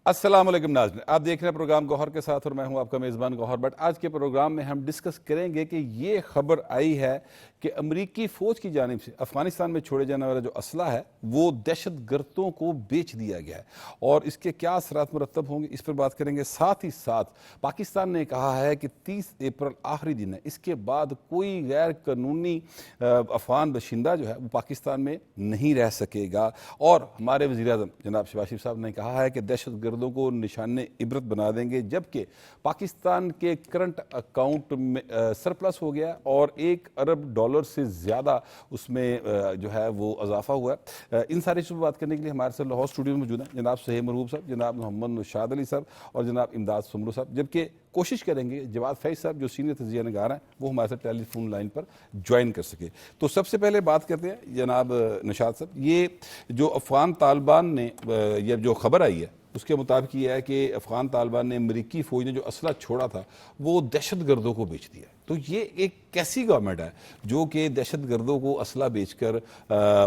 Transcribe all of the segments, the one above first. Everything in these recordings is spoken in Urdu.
السلام علیکم ناظرین، آپ دیکھ رہے ہیں پروگرام گوہر کے ساتھ اور میں ہوں آپ کا میزبان گوہر بٹ آج کے پروگرام میں ہم ڈسکس کریں گے کہ یہ خبر آئی ہے کہ امریکی فوج کی جانب سے افغانستان میں چھوڑے جانے والا جو اسلحہ ہے وہ دہشت گردوں کو بیچ دیا گیا ہے اور اس کے کیا اثرات مرتب ہوں گے اس پر بات کریں گے۔ ساتھ ہی ساتھ پاکستان نے کہا ہے کہ 30 اپریل آخری دن ہے، اس کے بعد کوئی غیر قانونی افغان باشندہ جو ہے وہ پاکستان میں نہیں رہ سکے گا، اور ہمارے وزیر اعظم جناب شہباز شریف صاحب نے کہا ہے کہ دہشت گردوں کو نشان عبرت بنا دیں گے، جبکہ پاکستان کے کرنٹ اکاؤنٹ میں سرپلس ہو گیا اور $1 ارب سے زیادہ اس میں جو ہے وہ اضافہ ہوا ہے۔ ان ساری چیزوں پر بات کرنے کے لیے ہمارے ساتھ لاہور اسٹوڈیو میں موجود ہیں جناب صہیب مرغوب صاحب، جناب محمد نشاد علی صاحب اور جناب امداد سمرو صاحب، جبکہ کوشش کریں گے جواد فیض صاحب جو سینئر تجزیہ نگار ہیں وہ ہمارے ساتھ ٹیلی فون لائن پر جوائن کر سکے۔ تو سب سے پہلے بات کرتے ہیں جناب نشاد صاحب، یہ جو افغان طالبان نے یہ جو خبر آئی ہے اس کے مطابق یہ ہے کہ افغان طالبان نے امریکی فوج نے جو اسلحہ چھوڑا تھا وہ دہشت گردوں کو بیچ دیا۔ تو یہ ایک کیسی گورنمنٹ ہے جو کہ دہشت گردوں کو اسلحہ بیچ کر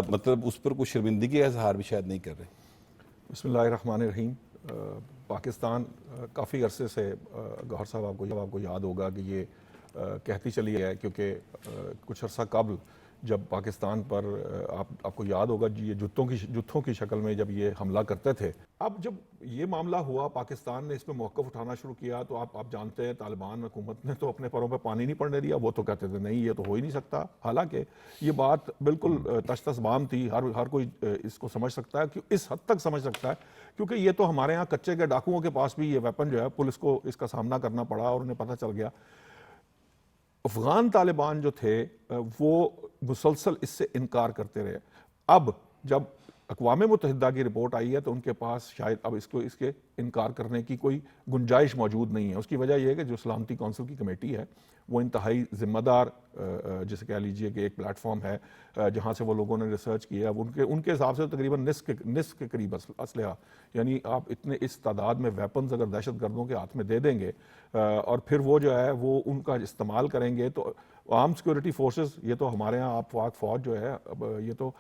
مطلب اس پر کوئی شرمندگی کا اظہار بھی شاید نہیں کر رہے؟ بسم اللہ الرحمن الرحیم۔ پاکستان کافی عرصے سے گوہر صاحب آپ کو یاد ہوگا کہ یہ کہتی چلی ہے، کیونکہ کچھ عرصہ قبل جب پاکستان پر آپ کو یاد ہوگا یہ جتھوں کی شکل میں جب یہ حملہ کرتے تھے، اب جب یہ معاملہ ہوا پاکستان نے اس پہ موقف اٹھانا شروع کیا تو آپ جانتے ہیں طالبان حکومت نے تو اپنے پروں پہ پانی نہیں پڑنے دیا، وہ تو کہتے تھے نہیں یہ تو ہو ہی نہیں سکتا، حالانکہ یہ بات بالکل تش تس بام تھی، ہر کوئی اس کو سمجھ سکتا ہے، اس حد تک سمجھ سکتا ہے کیونکہ یہ تو ہمارے ہاں کچے کے ڈاکوؤں کے پاس بھی یہ ویپن جو ہے پولیس کو اس کا سامنا کرنا پڑا اور انہیں پتہ چل گیا۔ افغان طالبان جو تھے وہ مسلسل اس سے انکار کرتے رہے۔ اب جب اقوام متحدہ کی رپورٹ آئی ہے تو ان کے پاس شاید اب اس کے انکار کرنے کی کوئی گنجائش موجود نہیں ہے۔ اس کی وجہ یہ ہے کہ جو سلامتی کونسل کی کمیٹی ہے وہ انتہائی ذمہ دار جسے کہہ لیجئے کہ ایک پلیٹ فارم ہے جہاں سے وہ لوگوں نے ریسرچ کیا ہے، ان کے حساب سے تقریباً نصف کے قریب اسلحہ، یعنی آپ اتنے اس تعداد میں ویپنز اگر دہشت گردوں کے ہاتھ میں دے دیں گے اور پھر وہ جو ہے وہ ان کا استعمال کریں گے تو آرم سیکورٹی فورسز، یہ تو ہمارے ہاں پاک فوج جو ہے یہ تو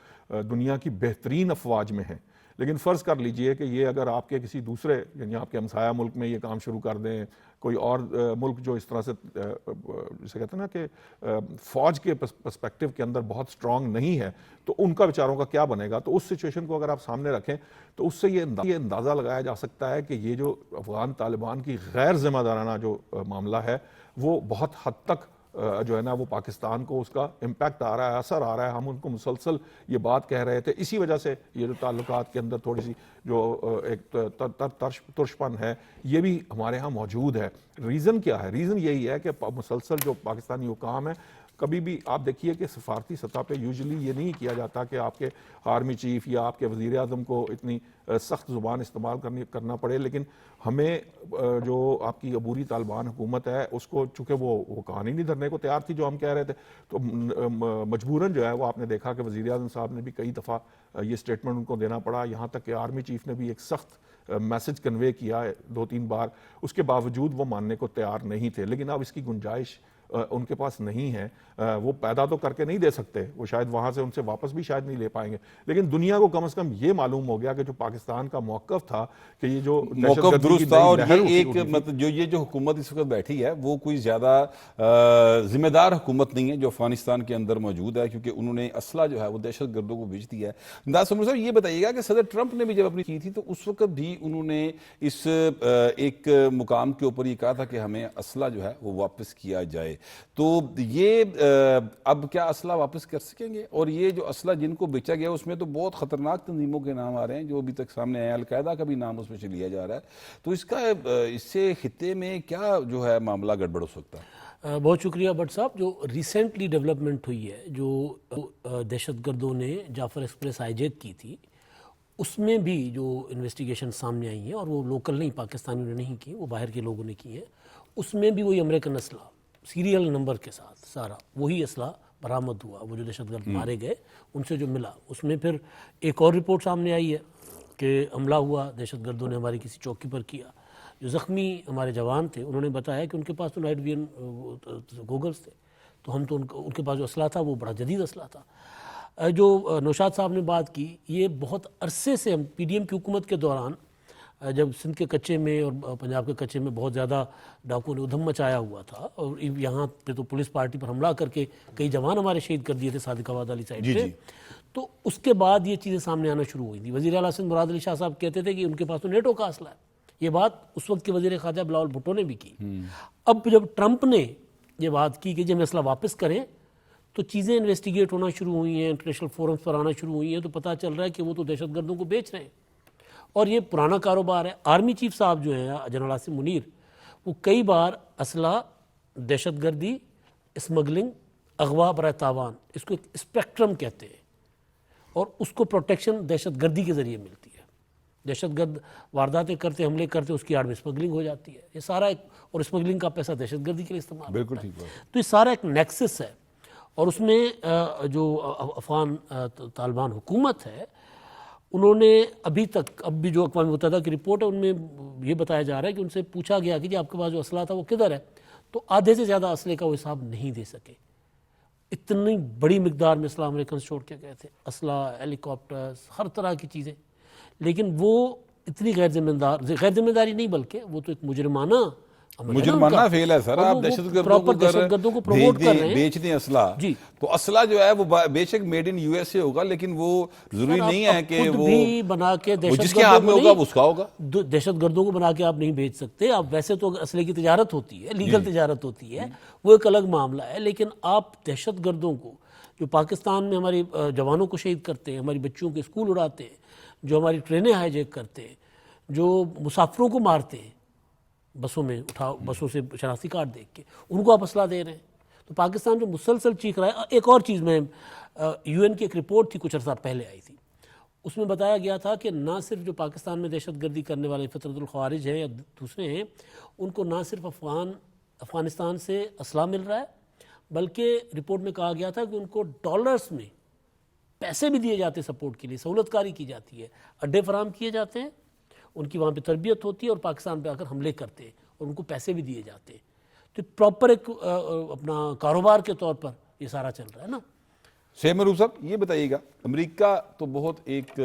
دنیا کی بہترین افواج میں ہے، لیکن فرض کر لیجئے کہ یہ اگر آپ کے کسی دوسرے یعنی آپ کے ہمسایہ ملک میں یہ کام شروع کر دیں، کوئی اور ملک جو اس طرح سے جسے کہتے ہیں نا کہ فوج کے پرسپیکٹو کے اندر بہت سٹرونگ نہیں ہے تو ان کا بیچاروں کا کیا بنے گا۔ تو اس سچویشن کو اگر آپ سامنے رکھیں تو اس سے یہ اندازہ لگایا جا سکتا ہے کہ یہ جو افغان طالبان کی غیر ذمہ دارانہ جو معاملہ ہے وہ بہت حد تک جو ہے نا وہ پاکستان کو اس کا امپیکٹ آ رہا ہے، اثر آ رہا ہے۔ ہم ان کو مسلسل یہ بات کہہ رہے تھے، اسی وجہ سے یہ جو تعلقات کے اندر تھوڑی سی جو ایک ترشپن ہے یہ بھی ہمارے ہاں موجود ہے۔ ریزن کیا ہے؟ ریزن یہی ہے کہ مسلسل جو پاکستانی حکام ہے، کبھی بھی آپ دیکھیے کہ سفارتی سطح پہ یوزلی یہ نہیں کیا جاتا کہ آپ کے آرمی چیف یا آپ کے وزیر اعظم کو اتنی سخت زبان استعمال کرنا پڑے، لیکن ہمیں جو آپ کی عبوری طالبان حکومت ہے اس کو چونکہ وہ کہانی نہیں دھرنے کو تیار تھی جو ہم کہہ رہے تھے، تو مجبوراً جو ہے وہ آپ نے دیکھا کہ وزیر اعظم صاحب نے بھی کئی دفعہ یہ سٹیٹمنٹ ان کو دینا پڑا، یہاں تک کہ آرمی چیف نے بھی ایک سخت میسج کنوے کیا 2-3 بار، اس کے باوجود وہ ماننے کو تیار نہیں تھے۔ لیکن اب اس کی گنجائش ان کے پاس نہیں ہے، وہ پیدا تو کر کے نہیں دے سکتے، وہ شاید وہاں سے ان سے واپس بھی شاید نہیں لے پائیں گے، لیکن دنیا کو کم از کم یہ معلوم ہو گیا کہ جو پاکستان کا موقف تھا کہ یہ جو موقف درست تھا، اور یہ ایک مطلب یہ جو حکومت اس وقت بیٹھی ہے وہ کوئی زیادہ ذمہ دار حکومت نہیں ہے جو افغانستان کے اندر موجود ہے، کیونکہ انہوں نے اسلحہ جو ہے وہ دہشت گردوں کو بیچ دیا ہے۔ امداد سمرو صاحب یہ بتائیے گا کہ صدر ٹرمپ نے بھی جب اپنی کی تھی تو اس وقت بھی انہوں نے اس ایک مقام کے اوپر یہ کہا تھا کہ ہمیں اسلحہ جو ہے وہ واپس کیا جائے، تو یہ اب کیا اسلحہ واپس کر سکیں گے؟ اور یہ جو اسلحہ جن کو بیچا گیا اس میں تو بہت خطرناک تنظیموں کے نام آ رہے ہیں جو ابھی تک سامنے آئے ہیں، القاعدہ کا بھی نام اس میں سے لیا جا رہا ہے، تو اس سے خطے میں کیا جو ہے معاملہ گڑبڑ ہو سکتا ہے؟ بہت شکریہ بٹ صاحب۔ جو ریسنٹلی ڈیولپمنٹ ہوئی ہے، جو دہشت گردوں نے جعفر ایکسپریس ہائیجیک کی تھی، اس میں بھی جو انویسٹیگیشن سامنے آئی ہیں، اور وہ لوکل نہیں پاکستانیوں نے نہیں کی، وہ باہر کے لوگوں نے کی ہیں، اس میں بھی وہی امریکن اسلحہ سیریل نمبر کے ساتھ سارا وہی اسلحہ برآمد ہوا، وہ جو دہشت گرد مارے گئے ان سے جو ملا، اس میں پھر ایک اور رپورٹ سامنے آئی ہے کہ حملہ ہوا دہشت گردوں نے ہماری کسی چوکی پر کیا، جو زخمی ہمارے جوان تھے انہوں نے بتایا کہ ان کے پاس تو نائٹ ویژن گوگلز تھے، تو ہم تو ان کے پاس جو اسلحہ تھا وہ بڑا جدید اسلحہ تھا۔ جو نوشاد صاحب نے بات کی، یہ بہت عرصے سے ہم پی ڈی ایم کی حکومت کے دوران جب سندھ کے کچے میں اور پنجاب کے کچے میں بہت زیادہ ڈاکو نے ادھم مچایا ہوا تھا اور یہاں پہ تو پولیس پارٹی پر حملہ کر کے کئی جوان ہمارے شہید کر دیے تھے صادق آباد والی سائڈ پہ، تو اس کے بعد یہ چیزیں سامنے آنا شروع ہوئی تھی. وزیر اعلیٰ سندھ مراد علی شاہ صاحب کہتے تھے کہ ان کے پاس تو نیٹو کا اسلحہ ہے. یہ بات اس وقت کے وزیر خارجہ بلاول بھٹو نے بھی کی. اب جب ٹرمپ نے یہ بات کی کہ جب اسلحہ واپس کریں تو چیزیں انویسٹیگیٹ ہونا شروع ہوئی ہیں، انٹرنیشنل فورمز پر آنا شروع ہوئی ہیں، تو پتہ چل رہا ہے کہ وہ تو دہشت گردوں کو بیچ رہے ہیں اور یہ پرانا کاروبار ہے. آرمی چیف صاحب جو ہیں جنرل عاصم منیر، وہ کئی بار اسلحہ، دہشت گردی، اسمگلنگ، اغوا برائے تاوان، اس کو ایک اسپیکٹرم کہتے ہیں، اور اس کو پروٹیکشن دہشت گردی کے ذریعے ملتی ہے. دہشت گرد وارداتیں کرتے، حملے کرتے، اس کی آڑ میں اسمگلنگ ہو جاتی ہے. یہ سارا ایک، اور اسمگلنگ کا پیسہ دہشت گردی کے لیے استعمال بالکل ہوتا ہے. ٹھیک بات. تو یہ سارا ایک نیکسس ہے. اور اس میں جو افغان طالبان حکومت ہے، انہوں نے ابھی تک، اب بھی جو اقوام متحدہ کی رپورٹ ہے ان میں یہ بتایا جا رہا ہے کہ ان سے پوچھا گیا کہ جی آپ کے پاس جو اسلحہ تھا وہ کدھر ہے، تو آدھے سے زیادہ اسلحے کا وہ حساب نہیں دے سکے. اتنی بڑی مقدار میں اسلحہ امریکنز چھوڑ کے گئے تھے، اسلحہ، ہیلی کاپٹرز، ہر طرح کی چیزیں. لیکن وہ اتنی غیر ذمہ داری نہیں، بلکہ وہ تو ایک مجرمانہ عمل ہے نا ان کا. مجرمانہ فعل ہے سر. اور آپ وہ دہشت گردوں پراپر کو دہشت گردوں کو پروموٹ کر رہے ہیں. بیچ دیں اسلحہ، جی. تو اسلحہ جو ہے وہ بے شک made in U S A ہوگا، لیکن وہ ضروری نہیں ہے کہ خود وہ بھی بنا کے دہشت جس کے ہاتھ میں گردوں کو ہوگا نہیں، اس کا ہوگا. دہشت گردوں کو بنا کے آپ نہیں بھیج سکتے. آپ ویسے تو اسلحے کی تجارت ہوتی ہے، لیگل تجارت ہوتی ہے، وہ ایک الگ معاملہ ہے. لیکن آپ دہشت گردوں کو جو پاکستان میں ہماری جوانوں کو شہید کرتے ہیں، ہماری بچیوں کے اسکول اڑاتے ہیں، جو ہماری ٹرینیں ہائی جیک کرتے ہیں، جو مسافروں کو مارتے ہیں بسوں میں بسوں سے شناختی کارڈ دیکھ کے، ان کو آپ اسلحہ دے رہے ہیں. تو پاکستان جو مسلسل چیخ رہا ہے. ایک اور چیز میں یو این کی ایک رپورٹ تھی کچھ عرصہ پہلے آئی تھی، اس میں بتایا گیا تھا کہ نہ صرف جو پاکستان میں دہشت گردی کرنے والے فطرت الخوارج ہیں یا دوسرے ہیں، ان کو نہ صرف افغانستان سے اسلحہ مل رہا ہے، بلکہ رپورٹ میں کہا گیا تھا کہ ان کو ڈالرز میں پیسے بھی دیے جاتے ہیں سپورٹ کے لیے، سہولت کاری کی جاتی ہے، اڈے فراہم کیے جاتے ہیں، ان کی وہاں پہ تربیت ہوتی ہے اور پاکستان پہ آ کر حملے کرتے ہیں اور ان کو پیسے بھی دیے جاتے ہیں. تو پراپر ایک اپنا کاروبار کے طور پر یہ سارا چل رہا ہے نا. شیخ محروب صاحب یہ بتائیے گا، امریکہ تو بہت ایک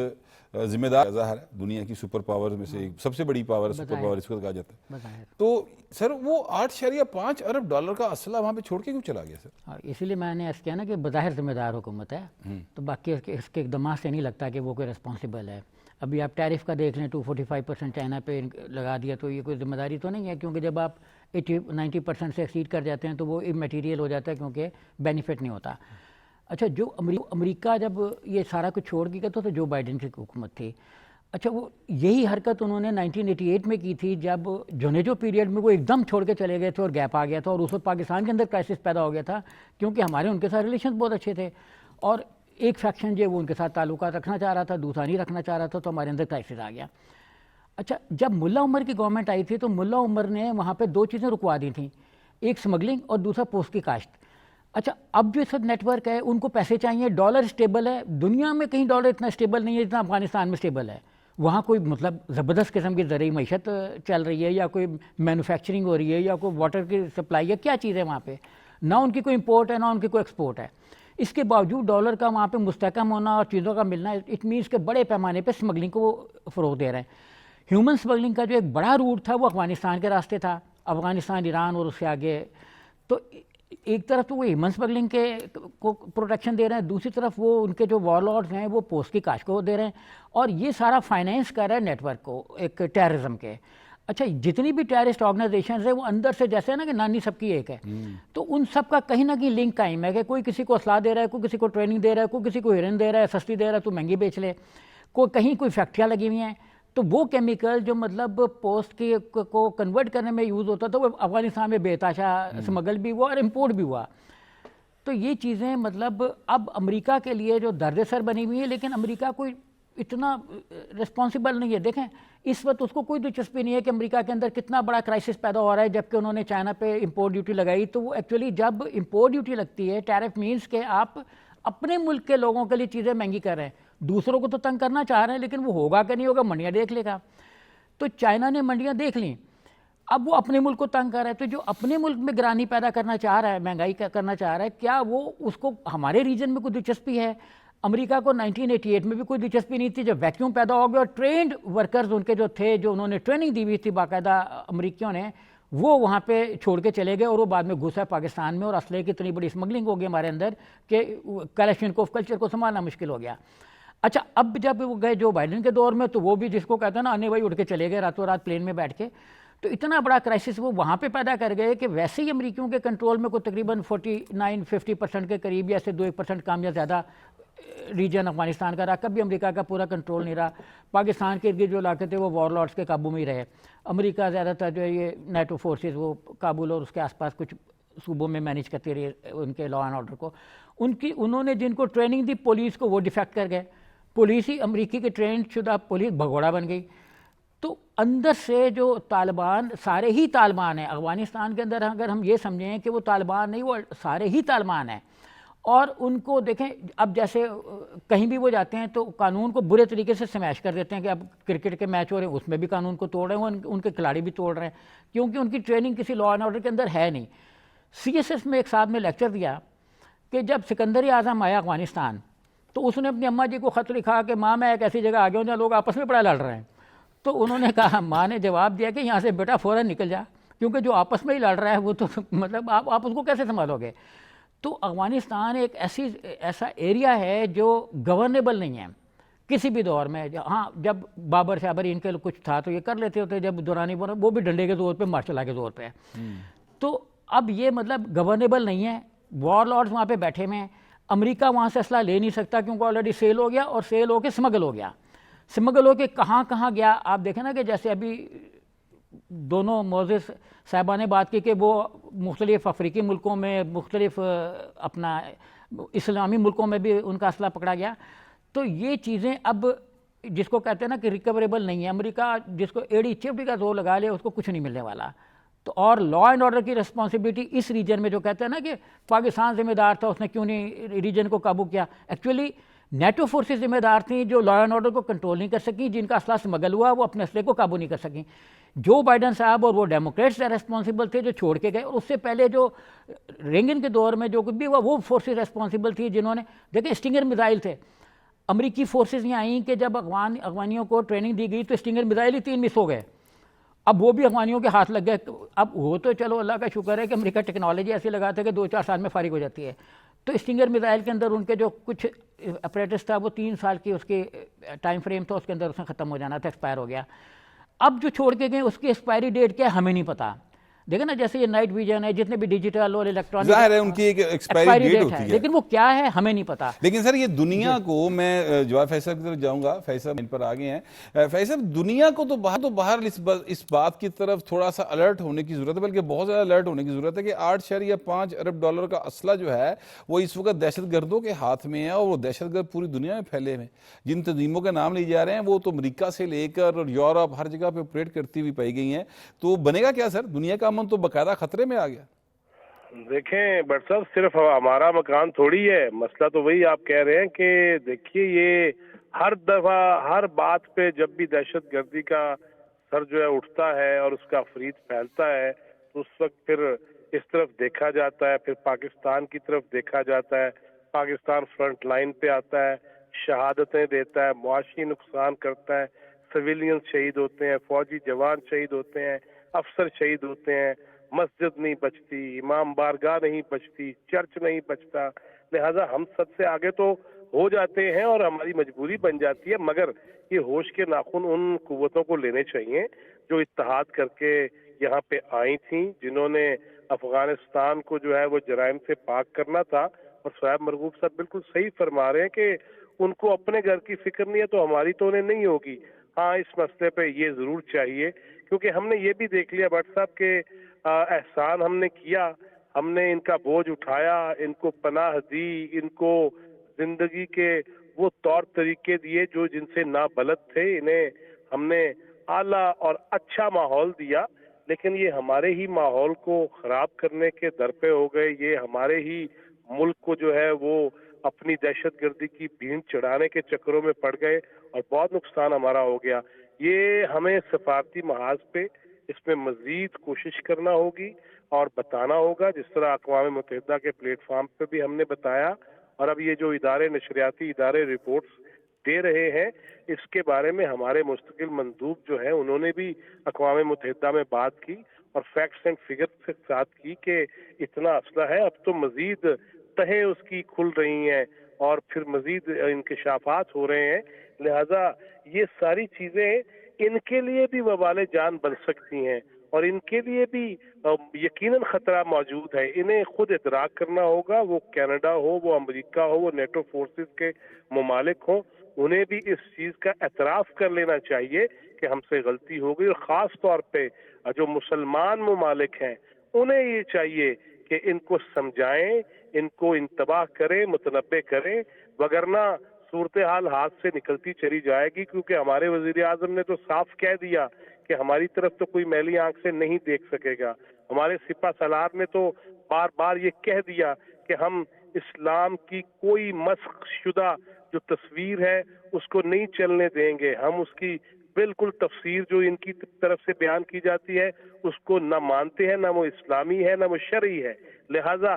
ذمہ دار ظاہر ہے، دنیا کی سپر پاور میں سے سب سے بڑی پاور، سپر پاور اس کو کہا جاتا ہے. تو سر وہ 8.5 ارب ڈالر کا اسلحہ وہاں پہ چھوڑ کے کیوں چلا گیا سر؟ اسی لیے میں نے اس کیا نا کہ بظاہر ذمہ دار حکومت ہے، تو باقی اس کے اقدامات سے نہیں لگتا کہ وہ کوئی ریسپانسبل ہے. ابھی آپ ٹیرف کا دیکھ لیں، 245% چائنا پہ لگا دیا، تو یہ کوئی ذمہ داری تو نہیں ہے، کیونکہ جب آپ 90% سے ایکسیڈ کر جاتے ہیں تو وہ امٹیریل ہو جاتا ہے، کیونکہ بینیفٹ نہیں ہوتا. اچھا، جو امریکہ جب یہ سارا کچھ چھوڑ کے گیا تو جو بائیڈن کی حکومت تھی، اچھا وہ یہی حرکت انہوں نے 1988 میں کی تھی، جب جونیجو پیریڈ میں وہ ایک دم چھوڑ کے چلے گئے تھے اور گیپ آ گیا تھا، اور اس وقت پاکستان کے اندر کرائسس پیدا ہو گیا تھا، کیونکہ ہمارے ان کے ساتھ ریلیشنز بہت اچھے تھے، اور ایک فیکشن جو وہ ان کے ساتھ تعلقات رکھنا چاہ رہا تھا، دوسرا نہیں رکھنا چاہ رہا تھا، تو ہمارے اندر کرائسس آ گیا. اچھا، جب ملا عمر کی گورنمنٹ آئی تھی تو ملا عمر نے وہاں پہ 2 چیزیں رکوا دی تھیں، ایک سمگلنگ اور دوسرا پوسٹ کی کاشت. اچھا، اب جو اس وقت نیٹ ورک ہے، ان کو پیسے چاہیے، ڈالر اسٹیبل ہے، دنیا میں کہیں ڈالر اتنا اسٹیبل نہیں ہے جتنا افغانستان میں اسٹیبل ہے. وہاں کوئی مطلب زبردست قسم کی زرعی معیشت چل رہی ہے، یا کوئی مینوفیکچرنگ ہو رہی ہے، یا کوئی واٹر کی سپلائی ہے، کیا چیز ہے وہاں پہ؟ نہ ان کی کوئی امپورٹ ہے، نہ ان کی کوئی ایکسپورٹ ہے. اس کے باوجود ڈالر کا وہاں پہ مستحکم ہونا اور چیزوں کا ملنا، اٹ مینس کہ بڑے پیمانے پہ اسمگلنگ کو وہ فروغ دے رہے ہیں. ہیومن اسمگلنگ کا جو ایک بڑا روٹ تھا وہ افغانستان کے راستے تھا، افغانستان، ایران اور اس سے آگے. تو ایک طرف تو وہ ہیومن اسمگلنگ کے کو پروٹیکشن دے رہے ہیں، دوسری طرف وہ ان کے جو وار لارڈز ہیں وہ پوسٹ کی کاشت کو دے رہے ہیں، اور یہ سارا فائنینس کر رہا ہے نیٹ ورک کو، ایک ٹیررزم کے. اچھا، جتنی بھی ٹیررسٹ آرگنائزیشنز ہیں وہ اندر سے جیسے ہے نا کہ نانی سب کی ایک ہے، تو ان سب کا کہیں نہ کہیں لنک قائم ہے کہ کوئی کسی کو اسلحہ دے رہا ہے، کوئی کسی کو ٹریننگ دے رہا ہے، کوئی کسی کو ہیرن دے رہا ہے، سستی دے رہا ہے تو مہنگی بیچ لے، کوئی کہیں کوئی فیکٹریاں لگی ہوئی ہیں. تو وہ کیمیکل جو مطلب پوسٹ کی کو کنورٹ کرنے میں یوز ہوتا تھا وہ افغانستان میں بے تحاشا اسمگل بھی ہوا اور امپورٹ بھی ہوا. تو یہ چیزیں مطلب اب امریکہ کے لیے جو درد سر بنی ہوئی ہے، لیکن امریکہ کوئی اتنا رسپانسبل نہیں ہے. دیکھیں اس وقت اس کو کوئی دلچسپی نہیں ہے کہ امریکہ کے اندر کتنا بڑا کرائسس پیدا ہو رہا ہے، جبکہ انہوں نے چائنا پہ امپورٹ ڈیوٹی لگائی. تو وہ ایکچولی جب امپورٹ ڈیوٹی لگتی ہے، ٹیرف مینس کہ آپ اپنے ملک کے لوگوں کے لیے چیزیں مہنگی کر رہے ہیں، دوسروں کو تو تنگ کرنا چاہ رہے ہیں، لیکن وہ ہوگا کہ نہیں ہوگا، منڈیاں دیکھ لے گا. تو چائنا نے منڈیاں دیکھ لیں، اب وہ اپنے ملک کو تنگ کر رہا ہے. تو جو اپنے ملک میں گرانی پیدا کرنا چاہ رہا ہے، مہنگائی کرنا چاہ رہا ہے، کیا وہ اس کو ہمارے ریجن میں کوئی دلچسپی ہے؟ امریکہ کو 1988 میں بھی کوئی دلچسپی نہیں تھی جب ویکیوم پیدا ہو گیا اور ٹرینڈ ورکرز ان کے جو تھے جو انہوں نے ٹریننگ دی ہوئی تھی باقاعدہ امریکیوں نے وہ وہاں پہ چھوڑ کے چلے گئے اور وہ بعد میں گھسا پاکستان میں اور اسلحے کی اتنی بڑی اسمگلنگ ہو گئی ہمارے اندر کہ کلاشنکوف کلچر کو سنبھالنا مشکل ہو گیا. اچھا اب جب وہ گئے جو بائیڈن کے دور میں تو وہ بھی جس کو کہتے ہیں نا آنے بھائی اٹھ کے چلے گئے راتوں رات پلین میں بیٹھ کے, تو اتنا بڑا کرائسس وہ وہاں پہ پیدا کر گئے کہ ویسے ہی امریکیوں کے کنٹرول میں کوئی تقریباً 49-50% کے قریب یا سے 2% کام یا زیادہ ریجن افغانستان کا رہا. کبھی امریکہ کا پورا کنٹرول نہیں رہا. پاکستان کے ارد جو علاقے تھے وہ وار لارڈس کے قابو میں ہی رہے. امریکہ زیادہ تر جو ہے یہ نیٹو فورسز وہ کابل اور اس کے آس پاس کچھ صوبوں میں مینیج کرتی رہی ان کے لا اینڈ آرڈر کو. انہوں نے جن کو ٹریننگ دی پولیس کو وہ ڈیفیکٹ کر گئے. پولیس ہی امریکی کے ٹرینڈ شدہ پولیس بھگوڑا بن گئی. تو اندر سے جو طالبان سارے ہی طالبان ہیں افغانستان کے اندر, اگر ہم یہ سمجھیں کہ وہ طالبان نہیں وہ سارے ہی طالبان ہیں. اور ان کو دیکھیں اب جیسے کہیں بھی وہ جاتے ہیں تو قانون کو برے طریقے سے سمیش کر دیتے ہیں کہ اب کرکٹ کے میچ ہو رہے ہیں اس میں بھی قانون کو توڑ رہے ہیں, ان کے کھلاڑی بھی توڑ رہے ہیں کیونکہ ان کی ٹریننگ کسی لا اینڈ آرڈر کے اندر ہے نہیں. سی ایس ایس میں ایک صاحب نے لیکچر دیا کہ جب سکندر اعظم آیا افغانستان تو اس نے اپنی اماں جی کو خط لکھا کہ ماں میں ایک ایسی جگہ آ گیا ہوں جہاں لوگ آپس میں بڑا لڑ رہے ہیں. تو انہوں نے کہا, ماں نے جواب دیا کہ یہاں سے بیٹا فوراً نکل جا کیونکہ جو آپس میں ہی لڑ رہا ہے وہ تو مطلب آپ اس کو کیسے سنبھالو گے. تو افغانستان ایک ایسا ایریا ہے جو گورنیبل نہیں ہے کسی بھی دور میں. ہاں جب بابر شابر ان کے کچھ تھا تو یہ کر لیتے ہوتے, جب دورانی وہ بھی ڈنڈے کے زور پہ مارشل لا کے زور پہ. تو اب یہ مطلب گورنیبل نہیں ہے. وار لارڈز وہاں پہ بیٹھے ہوئے ہیں. امریکہ وہاں سے اسلحہ لے نہیں سکتا کیونکہ آلریڈی سیل ہو گیا اور سیل ہو کے سمگل ہو گیا. سمگل ہو کے کہاں کہاں گیا آپ دیکھیں نا کہ جیسے ابھی دونوں موزز صاحبہ نے بات کی کہ وہ مختلف افریقی ملکوں میں مختلف اپنا اسلامی ملکوں میں بھی ان کا اسلحہ پکڑا گیا. تو یہ چیزیں اب جس کو کہتے ہیں نا کہ ریکوریبل نہیں ہے. امریکہ جس کو ایڑی چپٹی کا زور لگا لے اس کو کچھ نہیں ملنے والا. تو اور لا اینڈ آرڈر کی رسپانسبلٹی اس ریجن میں جو کہتے ہیں نا کہ پاکستان ذمہ دار تھا اس نے کیوں نہیں ریجن کو قابو کیا, ایکچولی نیٹو فورسز ذمہ دار تھیں جو لا اینڈ آرڈر کو کنٹرول نہیں کر سکیں, جن کا اسلحہ سمگل ہوا وہ اپنے اسلحے کو قابو نہیں کر سکیں. جو بائیڈن صاحب اور وہ ڈیموکریٹس ریسپانسبل تھے جو چھوڑ کے گئے, اور اس سے پہلے جو رینگن کے دور میں جو کچھ بھی ہوا وہ فورسز ریسپانسبل تھی جنہوں نے دیکھیں اسٹنگر میزائل تھے. امریکی فورسز یہ آئیں کہ جب افغانیوں کو ٹریننگ دی گئی تو اسٹنگر میزائل ہی 3 مس ہو گئے. اب وہ بھی افغانیوں کے ہاتھ لگ گئے. اب وہ تو چلو اللہ کا شکر ہے کہ امریکہ ٹیکنالوجی ایسی لگاتا ہے کہ 2-4 سال میں فارغ ہو جاتی ہے. تو اسٹنگر میزائل کے اندر ان کے جو کچھ اپریٹس تھا وہ 3 سال کی اس کے ٹائم فریم تھا, اس کے اندر اس میں ختم ہو جانا تھا, ایکسپائر ہو گیا. اب جو چھوڑ کے گئے اس کی ایکسپائری ڈیٹ کیا ہمیں نہیں پتہ. دیکھیں نا جیسے یہ نائٹ ویژن ہے جتنے بھی ڈیجیٹل اور الیکٹرانک ظاہر ہے ان کی ایک ایکسپائری ڈیٹ ہوتی ہے لیکن وہ کیا ہے ہمیں نہیں پتا. لیکن سر یہ دنیا کو میں جواب فیصل کی طرف جاؤں گا. فیصل ان پر آگے ہیں. فیصل دنیا کو تو باہر اس بات کی طرف تھوڑا سا الرٹ ہونے کی ضرورت ہے, بلکہ بہت زیادہ الرٹ ہونے کی ضرورت ہے کہ $8.5 ارب کا اسلحہ جو ہے وہ اس وقت دہشت گردوں کے ہاتھ میں ہے, اور وہ دہشت گرد پوری دنیا میں پھیلے ہوئے ہیں. جن تنظیموں کے نام لیے جا رہے ہیں وہ تو امریکہ سے لے کر اور یورپ ہر جگہ پہ آپریٹ کرتی ہوئی پائی گئی ہیں. تو بنے گا کیا سر؟ دنیا کا امن تو باقاعدہ خطرے میں آ گیا. دیکھیں بٹ صاحب صرف ہمارا مکان تھوڑی ہے, مسئلہ تو وہی آپ کہہ رہے ہیں کہ دیکھیے یہ ہر دفعہ ہر بات پہ جب بھی دہشت گردی کا سر جو ہے اٹھتا ہے اور اس کا فرید پھیلتا ہے تو اس وقت پھر اس طرف دیکھا جاتا ہے, پھر پاکستان کی طرف دیکھا جاتا ہے. پاکستان فرنٹ لائن پہ آتا ہے, شہادتیں دیتا ہے, معاشی نقصان کرتا ہے, سویلینز شہید ہوتے ہیں, فوجی جوان شہید ہوتے ہیں, افسر شہید ہوتے ہیں, مسجد نہیں بچتی, امام بارگاہ نہیں بچتی, چرچ نہیں بچتا. لہذا ہم سب سے آگے تو ہو جاتے ہیں اور ہماری مجبوری بن جاتی ہے, مگر یہ ہوش کے ناخن ان قوتوں کو لینے چاہیے جو اتحاد کر کے یہاں پہ آئی تھیں, جنہوں نے افغانستان کو جو ہے وہ جرائم سے پاک کرنا تھا. اور صاحب مرغوب صاحب بالکل صحیح فرما رہے ہیں کہ ان کو اپنے گھر کی فکر نہیں ہے تو ہماری تو انہیں نہیں ہوگی. ہاں اس مسئلے پہ یہ ضرور چاہیے, کیونکہ ہم نے یہ بھی دیکھ لیا بٹ صاحب کہ احسان ہم نے کیا, ہم نے ان کا بوجھ اٹھایا, ان کو پناہ دی, ان کو زندگی کے وہ طور طریقے دیے جو جن سے نابلد تھے, انہیں ہم نے اعلیٰ اور اچھا ماحول دیا, لیکن یہ ہمارے ہی ماحول کو خراب کرنے کے در پہ ہو گئے. یہ ہمارے ہی ملک کو جو ہے وہ اپنی دہشت گردی کی بھینٹ چڑھانے کے چکروں میں پڑ گئے اور بہت نقصان ہمارا ہو گیا. یہ ہمیں سفارتی محاذ پہ اس میں مزید کوشش کرنا ہوگی اور بتانا ہوگا, جس طرح اقوام متحدہ کے پلیٹ فارم پہ بھی ہم نے بتایا اور اب یہ جو ادارے نشریاتی ادارے رپورٹس دے رہے ہیں اس کے بارے میں ہمارے مستقل مندوب جو ہیں انہوں نے بھی اقوام متحدہ میں بات کی اور فیکٹس اینڈ فگرز کے ساتھ کی کہ اتنا اسلحہ ہے، اب تو مزید تہیں اس کی کھل رہی ہیں اور پھر مزید انکشافات ہو رہے ہیں، لہذا یہ ساری چیزیں ان کے لیے بھی وبال جان بن سکتی ہیں اور ان کے لیے بھی یقیناً خطرہ موجود ہے۔ انہیں خود ادراک کرنا ہوگا، وہ کینیڈا ہو، وہ امریکہ ہو، وہ نیٹو فورسز کے ممالک ہوں، انہیں بھی اس چیز کا اعتراف کر لینا چاہیے کہ ہم سے غلطی ہو گئی، اور خاص طور پہ جو مسلمان ممالک ہیں انہیں یہ چاہیے کہ ان کو سمجھائیں، ان کو انتباہ کریں، متنبہ کریں، وگرنہ صورتحال ہاتھ سے نکلتی چلی جائے گی، کیونکہ ہمارے وزیر اعظم نے تو صاف کہہ دیا کہ ہماری طرف تو کوئی میلی آنکھ سے نہیں دیکھ سکے گا۔ ہمارے سپہ سالار نے تو بار بار یہ کہہ دیا کہ ہم اسلام کی کوئی مسخ شدہ جو تصویر ہے اس کو نہیں چلنے دیں گے، ہم اس کی بالکل تفسیر جو ان کی طرف سے بیان کی جاتی ہے اس کو نہ مانتے ہیں، نہ وہ اسلامی ہے نہ وہ شرعی ہے، لہذا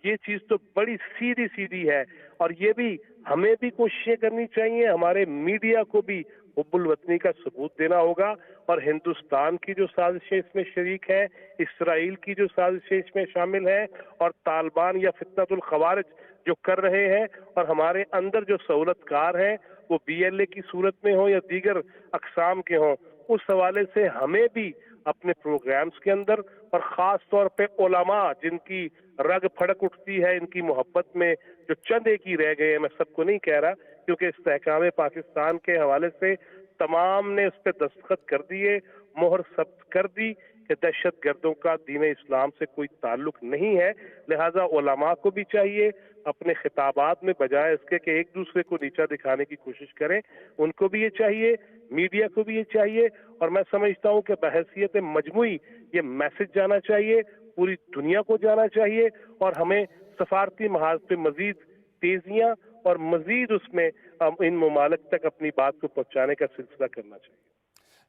یہ چیز تو بڑی سیدھی سیدھی ہے، اور یہ بھی ہمیں بھی کوششیں کرنی چاہیے، ہمارے میڈیا کو بھی حب الوطنی کا ثبوت دینا ہوگا، اور ہندوستان کی جو سازشیں اس میں شریک ہیں، اسرائیل کی جو سازشیں اس میں شامل ہیں، اور طالبان یا فتنۃ الخوارج جو کر رہے ہیں، اور ہمارے اندر جو سہولت کار ہیں وہ بی ایل اے کی صورت میں ہوں یا دیگر اقسام کے ہوں، اس حوالے سے ہمیں بھی اپنے پروگرامز کے اندر، اور خاص طور پہ علماء جن کی رگ پھڑک اٹھتی ہے ان کی محبت میں، جو چند ایک ہی رہ گئے ہیں، میں سب کو نہیں کہہ رہا کیونکہ استحکام پاکستان کے حوالے سے تمام نے اس پہ دستخط کر دیے، مہر ثبت کر دی کہ دہشت گردوں کا دین اسلام سے کوئی تعلق نہیں ہے، لہذا علماء کو بھی چاہیے اپنے خطابات میں بجائے اس کے کہ ایک دوسرے کو نیچا دکھانے کی کوشش کریں، ان کو بھی یہ چاہیے، میڈیا کو بھی یہ چاہیے، اور میں سمجھتا ہوں کہ بحیثیت مجموعی یہ میسج جانا چاہیے، پوری دنیا کو جانا چاہیے، اور ہمیں سفارتی محاذ پہ مزید تیزیاں اور مزید اس میں ان ممالک تک اپنی بات کو پہنچانے کا سلسلہ کرنا چاہیے۔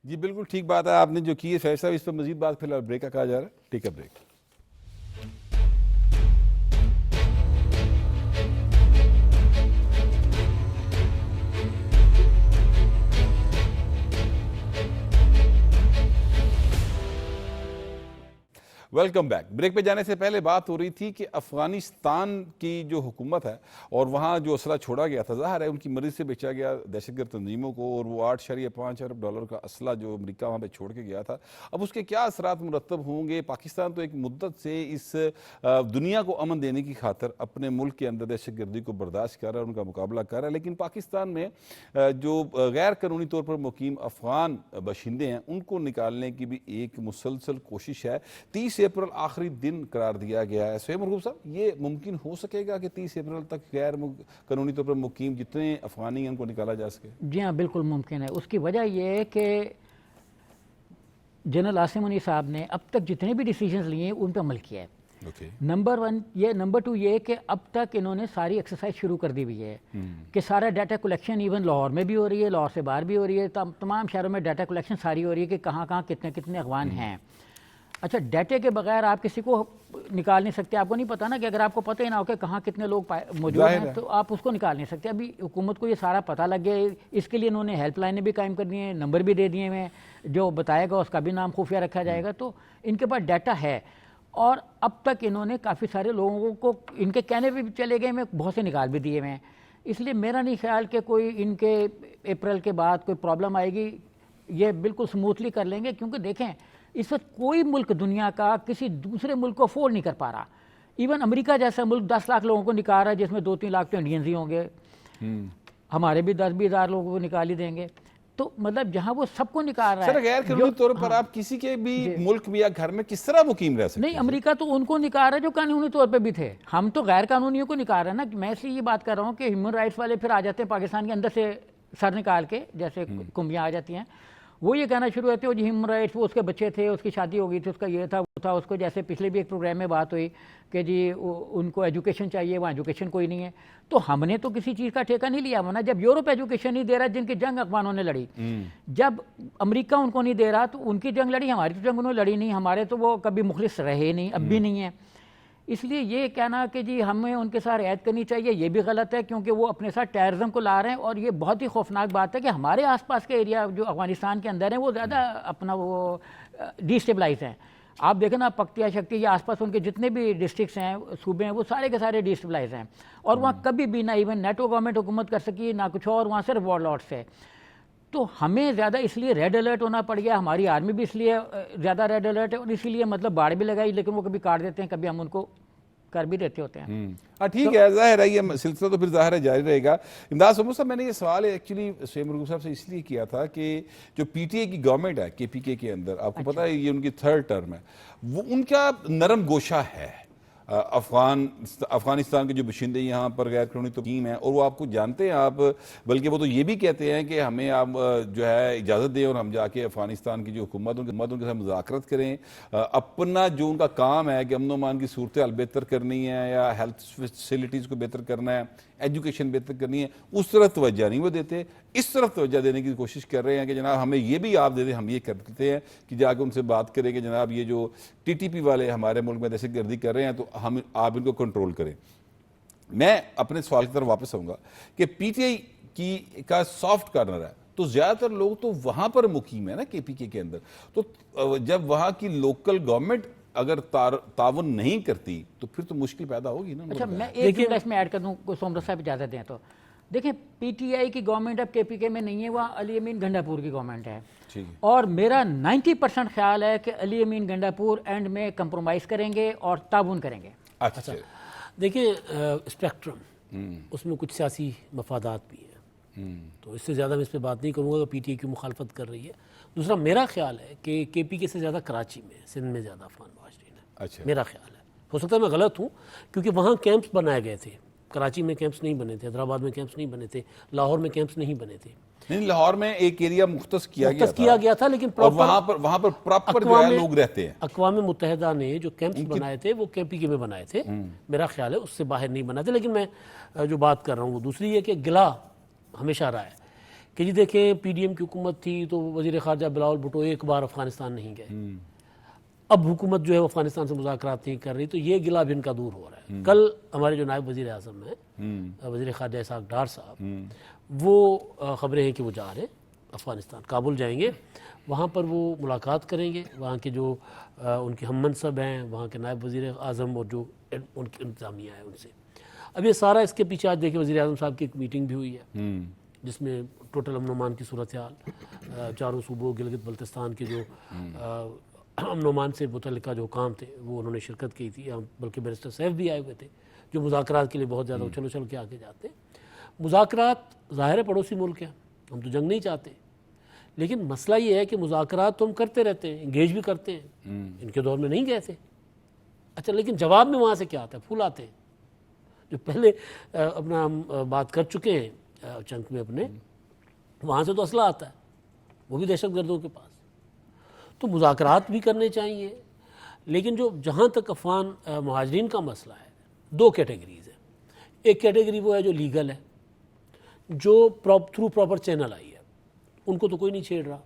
جی بالکل ٹھیک بات ہے آپ نے جو کی ہے فیصلہ، اس پہ مزید بات فی الحال بریک کا کہا جا رہا ہے، ٹھیک ہے بریک۔ Welcome back. بریک پہ جانے سے پہلے بات ہو رہی تھی کہ افغانستان کی جو حکومت ہے اور وہاں جو اسلحہ چھوڑا گیا تھا، ظاہر ہے ان کی مرضی سے بیچا گیا دہشت گرد تنظیموں کو، اور وہ 8.5 ارب ڈالر کا اسلحہ جو امریکہ وہاں پہ چھوڑ کے گیا تھا، اب اس کے کیا اثرات مرتب ہوں گے؟ پاکستان تو ایک مدت سے اس دنیا کو امن دینے کی خاطر اپنے ملک کے اندر دہشت گردی کو برداشت کر رہا ہے، ان کا مقابلہ کر رہا ہے، لیکن پاکستان میں جو غیر قانونی طور پر مقیم افغان باشندے ہیں ان کو نکالنے کی بھی ایک مسلسل کوشش ہے۔ 30 اپریل آخری دن قرار دیا گیا ہے۔ سہیل مرغوب صاحب، یہ ممکن ہو سکے گا کہ 30 اپریل تک غیر قانونی طور پر مقیم جتنے افغانی ہیں ان کو نکالا جا سکے؟ جی ہاں، بالکل ممکن ہے۔ اس کی وجہ یہ ہے کہ جنرل عاصم منی صاحب نے اب تک جتنے بھی ڈیسیجنز لیے ہیں ان پہ عمل کیا ہے۔ نمبر 1 یہ، نمبر 2 یہ کہ اب تک انہوں نے ساری ایکسرسائز شروع کر دی ہوئی ہے کہ سارا ڈیٹا کلیکشن ایون لاہور میں بھی ہو رہی ہے، لاہور سے باہر بھی ہو رہی ہے، تمام شہروں میں ڈیٹا کلیکشن ساری ہو رہی ہے کہ کہاں کہاں کتنے کتنے افغان ہیں۔ اچھا، ڈیٹے کے بغیر آپ کسی کو نکال نہیں سکتے، آپ کو نہیں پتا نا کہ اگر آپ کو پتہ ہی نہ ہو کہ کہاں کتنے لوگ موجود ہیں تو آپ اس کو نکال نہیں سکتے۔ ابھی حکومت کو یہ سارا پتہ لگ گیا، اس کے لیے انہوں نے ہیلپ لائنیں بھی قائم کر دی ہیں، نمبر بھی دے دیے ہیں، جو بتائے گا اس کا بھی نام خفیہ رکھا جائے گا، تو ان کے پاس ڈیٹا ہے۔ اور اب تک انہوں نے کافی سارے لوگوں کو ان کے کہنے پہ بھی چلے گئے، میں بہت سے نکال بھی دیے ہیں، اس لیے میرا نہیں خیال کہ کوئی ان کے اپریل کے بعد کوئی پرابلم آئے گی، یہ بالکل سموتھلی کر لیں گے، کیونکہ دیکھیں اس وقت کوئی ملک دنیا کا کسی دوسرے ملک کو افورڈ نہیں کر پا رہا۔ ایون امریکہ جیسا ملک 10 لاکھ لوگوں کو نکال رہا ہے، جس میں 2-3 لاکھ تو انڈینز ہی ہوں گے، ہمارے بھی 10-20 ہزار لوگوں کو نکال ہی دیں گے، تو مطلب جہاں وہ سب کو نکال رہا ہے۔ سر، غیر قانونی طور پر آپ کسی کے بھی ملک میں یا گھر میں کس طرح مقیم رہ سکتے ہیں؟ نہیں، امریکہ تو ان کو نکال رہا ہے جو قانونی طور پہ بھی تھے، ہم تو غیر قانونیوں کو نکال رہے ہیں نا۔ میں سے یہ بات کر رہا ہوں کہ ہیومن رائٹس والے پھر آ جاتے ہیں پاکستان کے اندر سے سر نکال کے، جیسے کمبیاں آ جاتی ہیں، وہ یہ کہنا شروع ہوتے ہیں ہیومن رائٹس، وہ اس کے بچے تھے، اس کی شادی ہو گئی تھی، اس کا یہ تھا وہ تھا، اس کو جیسے پچھلے بھی ایک پروگرام میں بات ہوئی کہ جی ان کو ایجوکیشن چاہیے، وہاں ایجوکیشن کوئی نہیں ہے، تو ہم نے تو کسی چیز کا ٹھیکہ نہیں لیا ہونا۔ جب یورپ ایجوکیشن نہیں دے رہا جن کی جنگ افغانوں نے لڑی، جب امریکہ ان کو نہیں دے رہا تو ان کی جنگ لڑی، ہماری تو جنگ انہوں نے لڑی نہیں، ہمارے تو وہ کبھی مخلص رہے نہیں، اب بھی نہیں ہے۔ اس لیے یہ کہنا کہ جی ہمیں ان کے ساتھ رعایت کرنی چاہیے یہ بھی غلط ہے، کیونکہ وہ اپنے ساتھ ٹیررزم کو لا رہے ہیں، اور یہ بہت ہی خوفناک بات ہے کہ ہمارے آس پاس کے ایریا جو افغانستان کے اندر ہیں وہ زیادہ اپنا وہ ڈی اسٹیبلائز ہیں. آپ دیکھیں نا پکتیا شکتی یا آس پاس ان کے جتنے بھی ڈسٹرکٹس ہیں صوبے ہیں وہ سارے کے سارے ڈی اسٹیبلائز ہیں، اور وہاں کبھی بھی نہ ایون نیٹو گورنمنٹ حکومت کر سکی نہ کچھ اور، وہاں صرف وار لارڈس ہے. تو ہمیں زیادہ اس لیے ریڈ الرٹ ہونا پڑ گیا، ہماری آرمی بھی اس لیے زیادہ ریڈ الرٹ ہے، اور اسی لیے مطلب باڑ بھی لگائی، لیکن وہ کبھی کاٹ دیتے ہیں، کبھی ہم ان کو کر بھی دیتے ہوتے ہیں. ہاں ٹھیک ہے، ظاہر ہے یہ سلسلہ تو پھر ظاہر ہے جاری رہے گا. امداد سمور صاحب، میں نے یہ سوال ایکچولی سعید مرغوب صاحب سے اس لیے کیا تھا کہ جو پی ٹی اے کی گورنمنٹ ہے کے پی کے اندر، آپ کو پتہ ہے یہ ان کی 3rd ٹرم ہے، وہ ان کا نرم گوشہ ہے. افغانستان کے جو باشندے یہاں پر غیر قانونی تقیم ہیں، اور وہ آپ کو جانتے ہیں آپ، بلکہ وہ تو یہ بھی کہتے ہیں کہ ہمیں آپ جو ہے اجازت دیں اور ہم جا کے افغانستان کی جو حکومت ان کے ساتھ مذاکرات کریں، اپنا جو ان کا کام ہے کہ امن و امان کی صورتحال بہتر کرنی ہے یا ہیلتھ فیسلٹیز کو بہتر کرنا ہے، ایجوکیشن بہتر کرنی ہے، اس طرف توجہ نہیں وہ دیتے. اس طرف توجہ دینے کی کوشش کر رہے ہیں کہ جناب ہمیں یہ بھی آپ دے دیں. ہم یہ کرتے ہیں کہ جا کے ان سے بات کریں کہ جناب یہ جو ٹی ٹی پی والے ہمارے ملک میں دہشت گردی کر رہے ہیں تو آپ ان کو کنٹرول کریں. میں اپنے سوال کی طرف واپس آؤں گا کہ پی ٹی آئی کی کا سافٹ کارنر ہے، تو زیادہ تر لوگ تو وہاں پر مقیم ہیں نا کے پی کے اندر. تو جب وہاں کی لوکل گورنمنٹ اگر تعاون نہیں کرتی تو پھر تو مشکل پیدا ہوگی نا. اچھا میں ایک جملہ اس میں ایڈ کر دوں، سومرا صاحب اجازت دیں تو. دیکھیں پی ٹی آئی کی گورنمنٹ اب کے پی کے میں نہیں ہے، وہاں علی امین گنڈا پور کی گورنمنٹ ہے، اور میرا 90% خیال ہے کہ علی امین گنڈا پور اینڈ میں کمپرومائز کریں گے اور تعاون کریں گے. اچھا دیکھیں اسپیکٹرم اس میں کچھ سیاسی مفادات بھی ہیں، تو اس سے زیادہ میں اس پہ بات نہیں کروں گا کہ پی ٹی آئی کی مخالفت کر رہی ہے. دوسرا میرا خیال ہے کہ کے پی کے سے زیادہ کراچی میں، سندھ میں زیادہ افغان مہاجرین ہیں. اچھا میرا خیال ہے، ہو سکتا ہے میں غلط ہوں، کیونکہ وہاں کیمپس بنائے گئے تھے. کراچی میں کیمپس نہیں بنے تھے، حیدرآباد میں کیمپس نہیں بنے تھے، لاہور میں کیمپس نہیں بنے تھے. نہیں، لاہور میں ایک ایریا مختص کیا گیا تھا لیکن اور وہاں پر پراپر جو ہے لوگ رہتے ہیں. اقوام متحدہ نے جو کیمپس بنائے تھے وہ کے پی کے میں بنائے تھے. میرا خیال ہے اس سے باہر نہیں بنائے تھے. لیکن میں جو بات کر رہا ہوں وہ دوسری ہے کہ گلا ہمیشہ رہا ہے کہ جی دیکھیں پی ڈی ایم کی حکومت تھی تو وزیر خارجہ بلاول بھٹو ایک بار افغانستان نہیں گئے. اب حکومت جو ہے افغانستان سے مذاکرات نہیں کر رہی، تو یہ گلا بھی ان کا دور ہو رہا ہے. کل ہمارے جو نائب وزیر اعظم ہیں، وزیر خارجہ اسحاق ڈار صاحب، وہ خبریں ہیں کہ وہ جا رہے ہیں افغانستان، کابل جائیں گے. وہاں پر وہ ملاقات کریں گے، وہاں کے جو ان کے ہم منصب ہیں، وہاں کے نائب وزیر اعظم اور جو ان کی انتظامیہ ہے ان سے. اب یہ سارا اس کے پیچھے آج دیکھیں وزیر اعظم صاحب کی ایک میٹنگ بھی ہوئی ہے جس میں ٹوٹل امن و امان کی صورتحال، چاروں صوبوں گلگت بلتستان کے جو امن و امان سے متعلقہ جو کام تھے وہ انہوں نے شرکت کی تھی. بلکہ بیرسٹر سیف بھی آئے ہوئے تھے جو مذاکرات کے لیے بہت زیادہ اچھل کے آگے جاتے. مذاکرات ظاہر ہے پڑوسی ملک ہیں، ہم تو جنگ نہیں چاہتے، لیکن مسئلہ یہ ہے کہ مذاکرات تو ہم کرتے رہتے ہیں، انگیج بھی کرتے ہیں. ان کے دور میں نہیں گئے تھے. اچھا لیکن جواب میں وہاں سے کیا آتا ہے؟ پھول آتے ہیں. جو پہلے اپنا ہم بات کر چکے ہیں چنک میں اپنے، وہاں سے تو اسلحہ آتا ہے، وہ بھی دہشت گردوں کے پاس. تو مذاکرات بھی کرنے چاہیے. لیکن جو جہاں تک افغان مہاجرین کا مسئلہ ہے، 2 کیٹیگریز ہیں. ایک کیٹیگری وہ ہے جو لیگل ہے، جو تھرو پراپر چینل آئی ہے، ان کو تو کوئی نہیں چھیڑ رہا.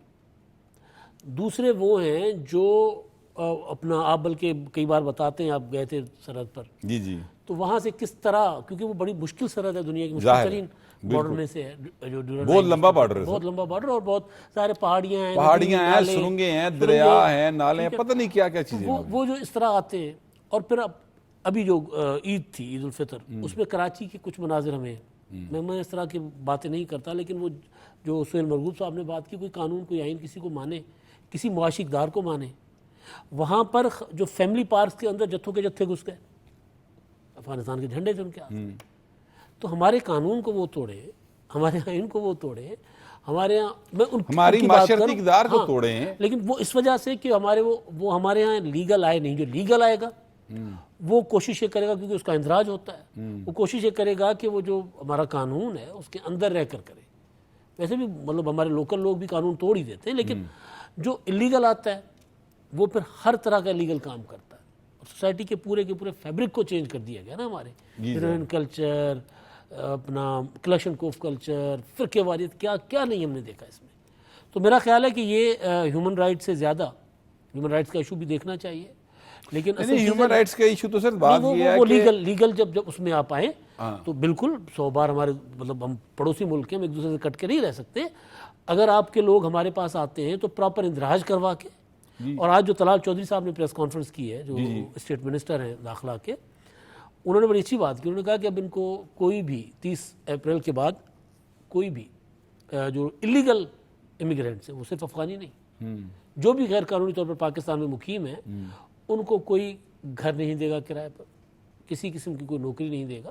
دوسرے وہ ہیں جو اپنا، آپ بلکہ کئی بار بتاتے ہیں، آپ گئے تھے سرحد پر، جی تو وہاں سے کس طرح، کیونکہ وہ بڑی مشکل سرحد ہے، دنیا کی مشکل ترین بارڈر میں سے ہے، جو بہت لمبا بارڈر ہے، بہت لمبا بارڈر، اور بہت سارے پہاڑیاں ہیں، سرنگیں ہیں، دریا ہیں، نالے ہیں، پتہ نہیں کیا کیا چیزیں. وہ جو اس طرح آتے ہیں. اور پھر ابھی جو عید تھی، عید الفطر، اس میں کراچی کے کچھ مناظر ہمیں، میں اس طرح کی باتیں نہیں کرتا، لیکن وہ جو سہیل مرغوب صاحب نے بات کی، کوئی قانون کوئی آئین کسی کو مانے، کسی معاشی اقدار کو مانے. وہاں پر جو فیملی پارکس کے اندر جتھوں کے جتھے گھس گئے، افغانستان کے جھنڈے تھے ان کے ہاتھ میں. تو ہمارے قانون کو وہ توڑے، ہمارے آئین کو وہ توڑے، ہمارے یہاں میں ہماری معاشرتی اقدار کو توڑے ہیں. لیکن وہ اس وجہ سے کہ ہمارے وہ ہمارے ہاں لیگل آئے نہیں. جو لیگل آئے گا وہ کوشش یہ کرے گا، کیونکہ اس کا اندراج ہوتا ہے، وہ کوشش یہ کرے گا کہ وہ جو ہمارا قانون ہے اس کے اندر رہ کر کرے. ویسے بھی مطلب ہمارے لوکل لوگ بھی قانون توڑ ہی دیتے ہیں، لیکن جو الیگل آتا ہے وہ پھر ہر طرح کا لیگل کام کرتا ہے. سوسائٹی کے پورے فیبرک کو چینج کر دیا گیا نا ہمارے. ہیروئن کلچر، اپنا کلیکشن کوف کلچر، فرقے واریت، کیا کیا نہیں ہم نے دیکھا اس میں. تو میرا خیال ہے کہ یہ ہیومن رائٹ سے زیادہ ہیومن رائٹس کا ایشو بھی دیکھنا چاہیے. لیکن نہیں ہیومن رائٹس کا ایشو تو سر بات وہ یہ ہے وہ کہ لیگل جب اس میں آپ آئیں تو بالکل 100 بار ہمارے مطلب ہم پڑوسی ملک ہیں، ہم ایک دوسرے سے کٹ کے نہیں رہ سکتے. اگر آپ کے لوگ ہمارے پاس آتے ہیں تو پراپر اندراج کروا کے. اور آج جو طلال چودھری صاحب نے پریس کانفرنس کی ہے، جو اسٹیٹ منسٹر ہیں داخلہ کے، انہوں نے بڑی اچھی بات کی. انہوں نے کہا کہ اب ان کو کوئی بھی 30 اپریل کے بعد کوئی بھی جو الیگل امیگرینٹس ہیں، وہ صرف افغانی نہیں، جو بھی غیر قانونی طور پر پاکستان میں مقیم ہیں، ان کو کوئی گھر نہیں دے گا کرائے پر، کسی قسم کی کوئی نوکری نہیں دے گا،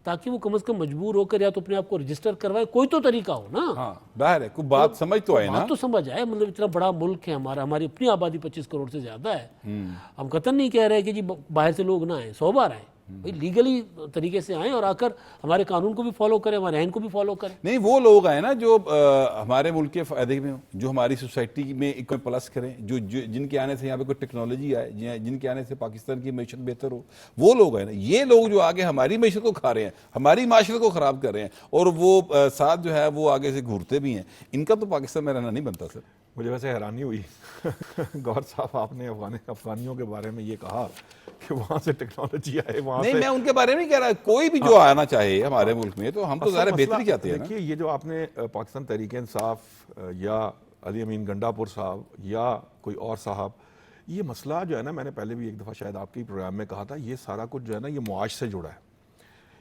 تاکہ وہ کم از کم مجبور ہو کر یا تو اپنے آپ کو رجسٹر کروائے. کوئی تو طریقہ ہو نا. ہاں باہر ہے کوئی بات سمجھ تو آئے نا. بات تو سمجھ آئے. مطلب اتنا بڑا ملک ہے ہمارا، ہماری اپنی آبادی 25 کروڑ سے زیادہ ہے. ہم قطعاً نہیں کہہ رہے کہ جی باہر سے لوگ نہ آئیں، 100 بار آئیں، بھائی لیگلی طریقے سے آئیں اور آ کر ہمارے قانون کو بھی فالو کریں، ہمارے آئین کو بھی فالو کریں. نہیں وہ لوگ آئے نا جو ہمارے ملک کے فائدے میں ہوں، جو ہماری سوسائٹی میں ایک پلس کریں، جن کے آنے سے یہاں پہ کوئی ٹیکنالوجی آئے، جن کے آنے سے پاکستان کی معیشت بہتر ہو، وہ لوگ آئے نا. یہ لوگ جو آگے ہماری معیشت کو کھا رہے ہیں، ہماری معاشرت کو خراب کر رہے ہیں، اور وہ ساتھ جو ہے وہ آگے سے گھورتے بھی ہیں، ان کا تو پاکستان میں رہنا نہیں بنتا سر. مجھے ویسے حیرانی ہوئی گوہر صاحب آپ نے افغانیوں کے بارے میں یہ کہا کہ وہاں سے ٹیکنالوجی آئے وہاں نہیں سے. میں ان کے بارے میں نہیں کہہ رہا، کوئی بھی جو آنا چاہے ہمارے ملک میں تو ہم تو ظاہر بہتری چاہتے ہیں نا. دیکھیے یہ جو آپ نے پاکستان تحریک انصاف یا علی امین گنڈا پور صاحب یا کوئی اور صاحب، یہ مسئلہ جو ہے نا، میں نے پہلے بھی ایک دفعہ شاید آپ کے پروگرام میں کہا تھا، یہ سارا کچھ جو ہے نا یہ معاش سے جڑا ہے.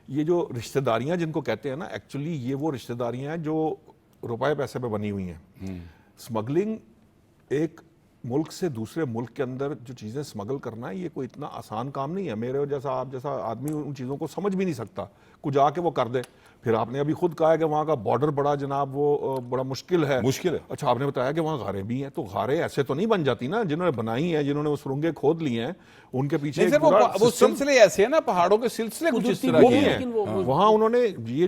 یہ جو رشتہ داریاں جن کو کہتے ہیں نا، ایکچولی یہ وہ رشتہ داریاں ہیں جو روپے پیسے پہ بنی ہوئی ہیں. سمگلنگ ایک ملک سے دوسرے ملک کے اندر جو چیزیں سمگل کرنا ہے، یہ کوئی اتنا آسان کام نہیں ہے. میرے جیسا آپ جیسا آدمی ان چیزوں کو سمجھ بھی نہیں سکتا. کچھ آ کے وہ کر دے. پھر آپ نے ابھی خود کہا ہے کہ وہاں کا بارڈر بڑا جناب وہ بڑا مشکل ہے. اچھا آپ نے بتایا کہ وہاں غاریں بھی ہیں، تو غاریں ایسے تو نہیں بن جاتی نا. جنہوں نے بنائی ہیں، جنہوں نے وہ سرنگیں کھود لی ہیں، ان کے پیچھے وہ سلسلے ایسے ہیں نا، پہاڑوں کے سلسلے کچھ اس طرح کے ہیں. وہاں انہوں نے یہ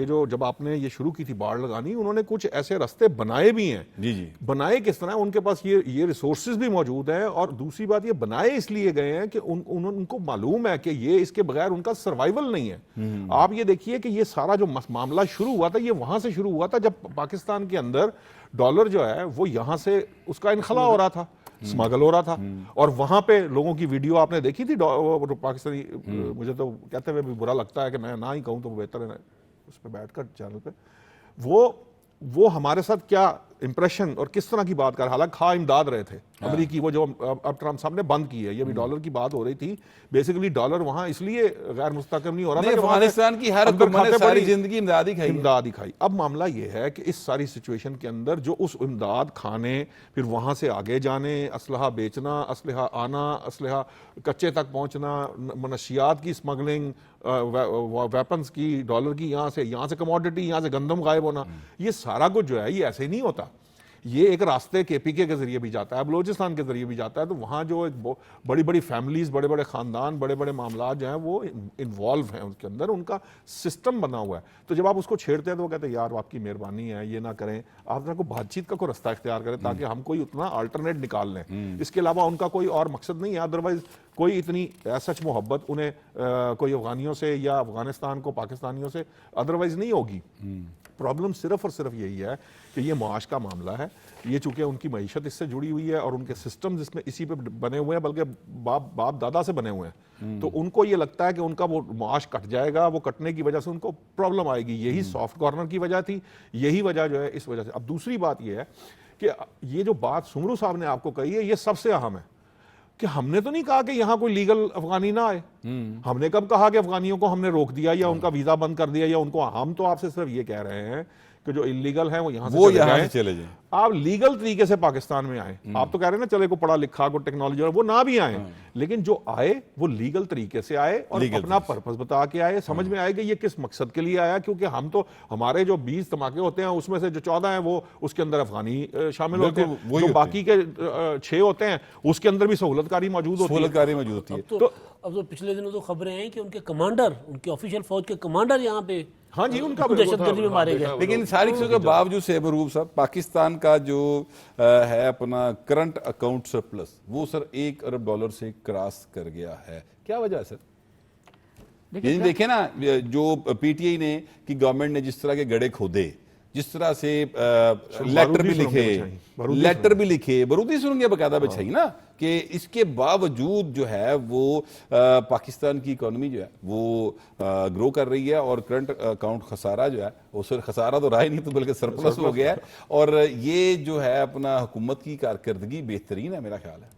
جو جب آپ نے یہ شروع کی تھی باڑ لگانی، انہوں نے کچھ ایسے رستے بنائے بھی ہیں. جی بنائے کس طرح؟ ان کے پاس یہ ریسورسز بھی موجود ہیں، اور دوسری بات یہ بنائے اس لیے گئے ہیں کہ ان کو معلوم ہے کہ یہ اس کے بغیر ان کا سروائیول نہیں ہے. آپ یہ دیکھیے کہ یہ سارا جو معاملہ شروع ہوا تھا، یہ وہاں سے شروع ہوا تھا جب پاکستان کے اندر ڈالر جو ہے وہ یہاں سے اس کا انخلا ہو رہا تھا، سمگل ہو رہا تھا. اور وہاں پہ لوگوں کی ویڈیو آپ نے دیکھی تھی پاکستانی. مجھے تو کہتے ہوئے بھی برا لگتا ہے کہ میں نہ ہی کہوں تو بہتر ہے اس پہ بیٹھ کر چینل پہ. وہ ہمارے ساتھ کیا امپریشن اور کس طرح کی بات کر، حالانکہ کھا امداد رہے تھے امریکی، وہ جو اب ٹرمپ صاحب نے بند کی ہے. یہ بھی ڈالر کی بات ہو رہی تھی. بیسیکلی ڈالر وہاں اس لیے غیر مستحکم نہیں ہو رہا تھا کہ افغانستان کی ہر حکومت نے ساری زندگی امداد ہی کھائی. اب معاملہ یہ ہے کہ اس ساری سچویشن کے اندر جو اس امداد کھانے، پھر وہاں سے آگے جانے، اسلحہ بیچنا، اسلحہ آنا، اسلحہ کچے تک پہنچنا، منشیات کی اسمگلنگ، ویپنز کی، ڈالر کی، یہاں سے کموڈٹی، یہاں سے گندم غائب ہونا، یہ سارا کچھ جو ہے یہ ایسے ہی نہیں ہوتا. یہ ایک راستے KPK کے ذریعے بھی جاتا ہے، بلوچستان کے ذریعے بھی جاتا ہے. تو وہاں جو ایک بڑی بڑی فیملیز، بڑے بڑے خاندان، بڑے بڑے معاملات جو ہیں وہ انوالو ہیں ان کے اندر، ان کا سسٹم بنا ہوا ہے. تو جب آپ اس کو چھیڑتے ہیں تو وہ کہتے ہیں یار آپ کی مہربانی ہے، یہ نہ کریں، آپ کو بات چیت کا کوئی رستہ اختیار کریں تاکہ ہم کوئی اتنا آلٹرنیٹ نکال لیں. اس کے علاوہ ان کا کوئی اور مقصد نہیں ہے. ادروائز کوئی اتنی سچ محبت انہیں کوئی افغانیوں سے یا افغانستان کو پاکستانیوں سے ادروائز نہیں ہوگی. پرابلم صرف اور صرف یہی ہے کہ یہ معاش کا معاملہ ہے. یہ چونکہ ان کی معیشت اس سے جڑی ہوئی ہے اور ان کے سسٹمز اس میں اسی پہ بنے ہوئے ہیں، بلکہ باپ دادا سے بنے ہوئے ہیں. تو ان کو یہ لگتا ہے کہ ان کا وہ معاش کٹ جائے گا، وہ کٹنے کی وجہ سے ان کو پرابلم آئے گی. یہی سافٹ کارنر کی وجہ تھی، یہی وجہ جو ہے اس وجہ سے. اب دوسری بات یہ ہے کہ یہ جو بات سمرو صاحب نے آپ کو کہی ہے، یہ سب سے اہم ہے کہ ہم نے تو نہیں کہا کہ یہاں کوئی لیگل افغانی نہ آئے. ہم نے کب کہا کہ افغانیوں کو ہم نے روک دیا یا ان کا ویزا بند کر دیا یا ان کو، ہم تو آپ سے صرف یہ کہہ رہے ہیں کہ جو انلیگل ہیں وہ یہاں سے چلے جائیں. آپ لیگل طریقے سے پاکستان میں آئیں. آپ تو کہہ رہے ہیں نا چلے کو پڑھا لکھا کو ٹیکنالوجی، وہ نہ بھی آئیں، لیکن جو آئے وہ لیگل طریقے سے آئے اور اپنا پرپس بتا کے آئے. سمجھ میں آئے کہ یہ کس مقصد کے لیے آیا، کیونکہ ہم تو ہمارے جو 20 دھماکے ہوتے ہیں اس میں سے جو 14 ہیں وہ اس کے اندر افغانی شامل ہوتے ہیں، جو باقی کے 6 ہوتے ہیں اس کے اندر بھی سہولت کاری موجود ہوتی ہے. تو اب تو پچھلے دنوں تو خبریں ہیں کہ ان کے کمانڈر، ان کے آفیشیل فوج کے کمانڈر یہاں پہ ہاں جی ان کا دہشت گردی میں مارے گئے. لیکن ساری چیزوں کے باوجود سے محبوب صاحب، پاکستان کا جو ہے اپنا کرنٹ اکاؤنٹ سرپلس، وہ سر $1 ارب سے کراس کر گیا ہے. کیا وجہ ہے سر؟ دیکھیں نا جو PTI نے کہ گورنمنٹ نے جس طرح کے گڑھے کھودے، جس طرح سے لیٹر بھی لکھے بارودی سرنگیں باقاعدہ بچھائی نا، کہ اس کے باوجود جو ہے وہ پاکستان کی اکانومی جو ہے وہ گرو کر رہی ہے، اور کرنٹ اکاؤنٹ خسارہ جو ہے وہ خسارہ تو رہا ہی نہیں تو بلکہ سرپلس ہو گیا ہے، اور یہ جو ہے اپنا حکومت کی کارکردگی بہترین ہے میرا خیال ہے۔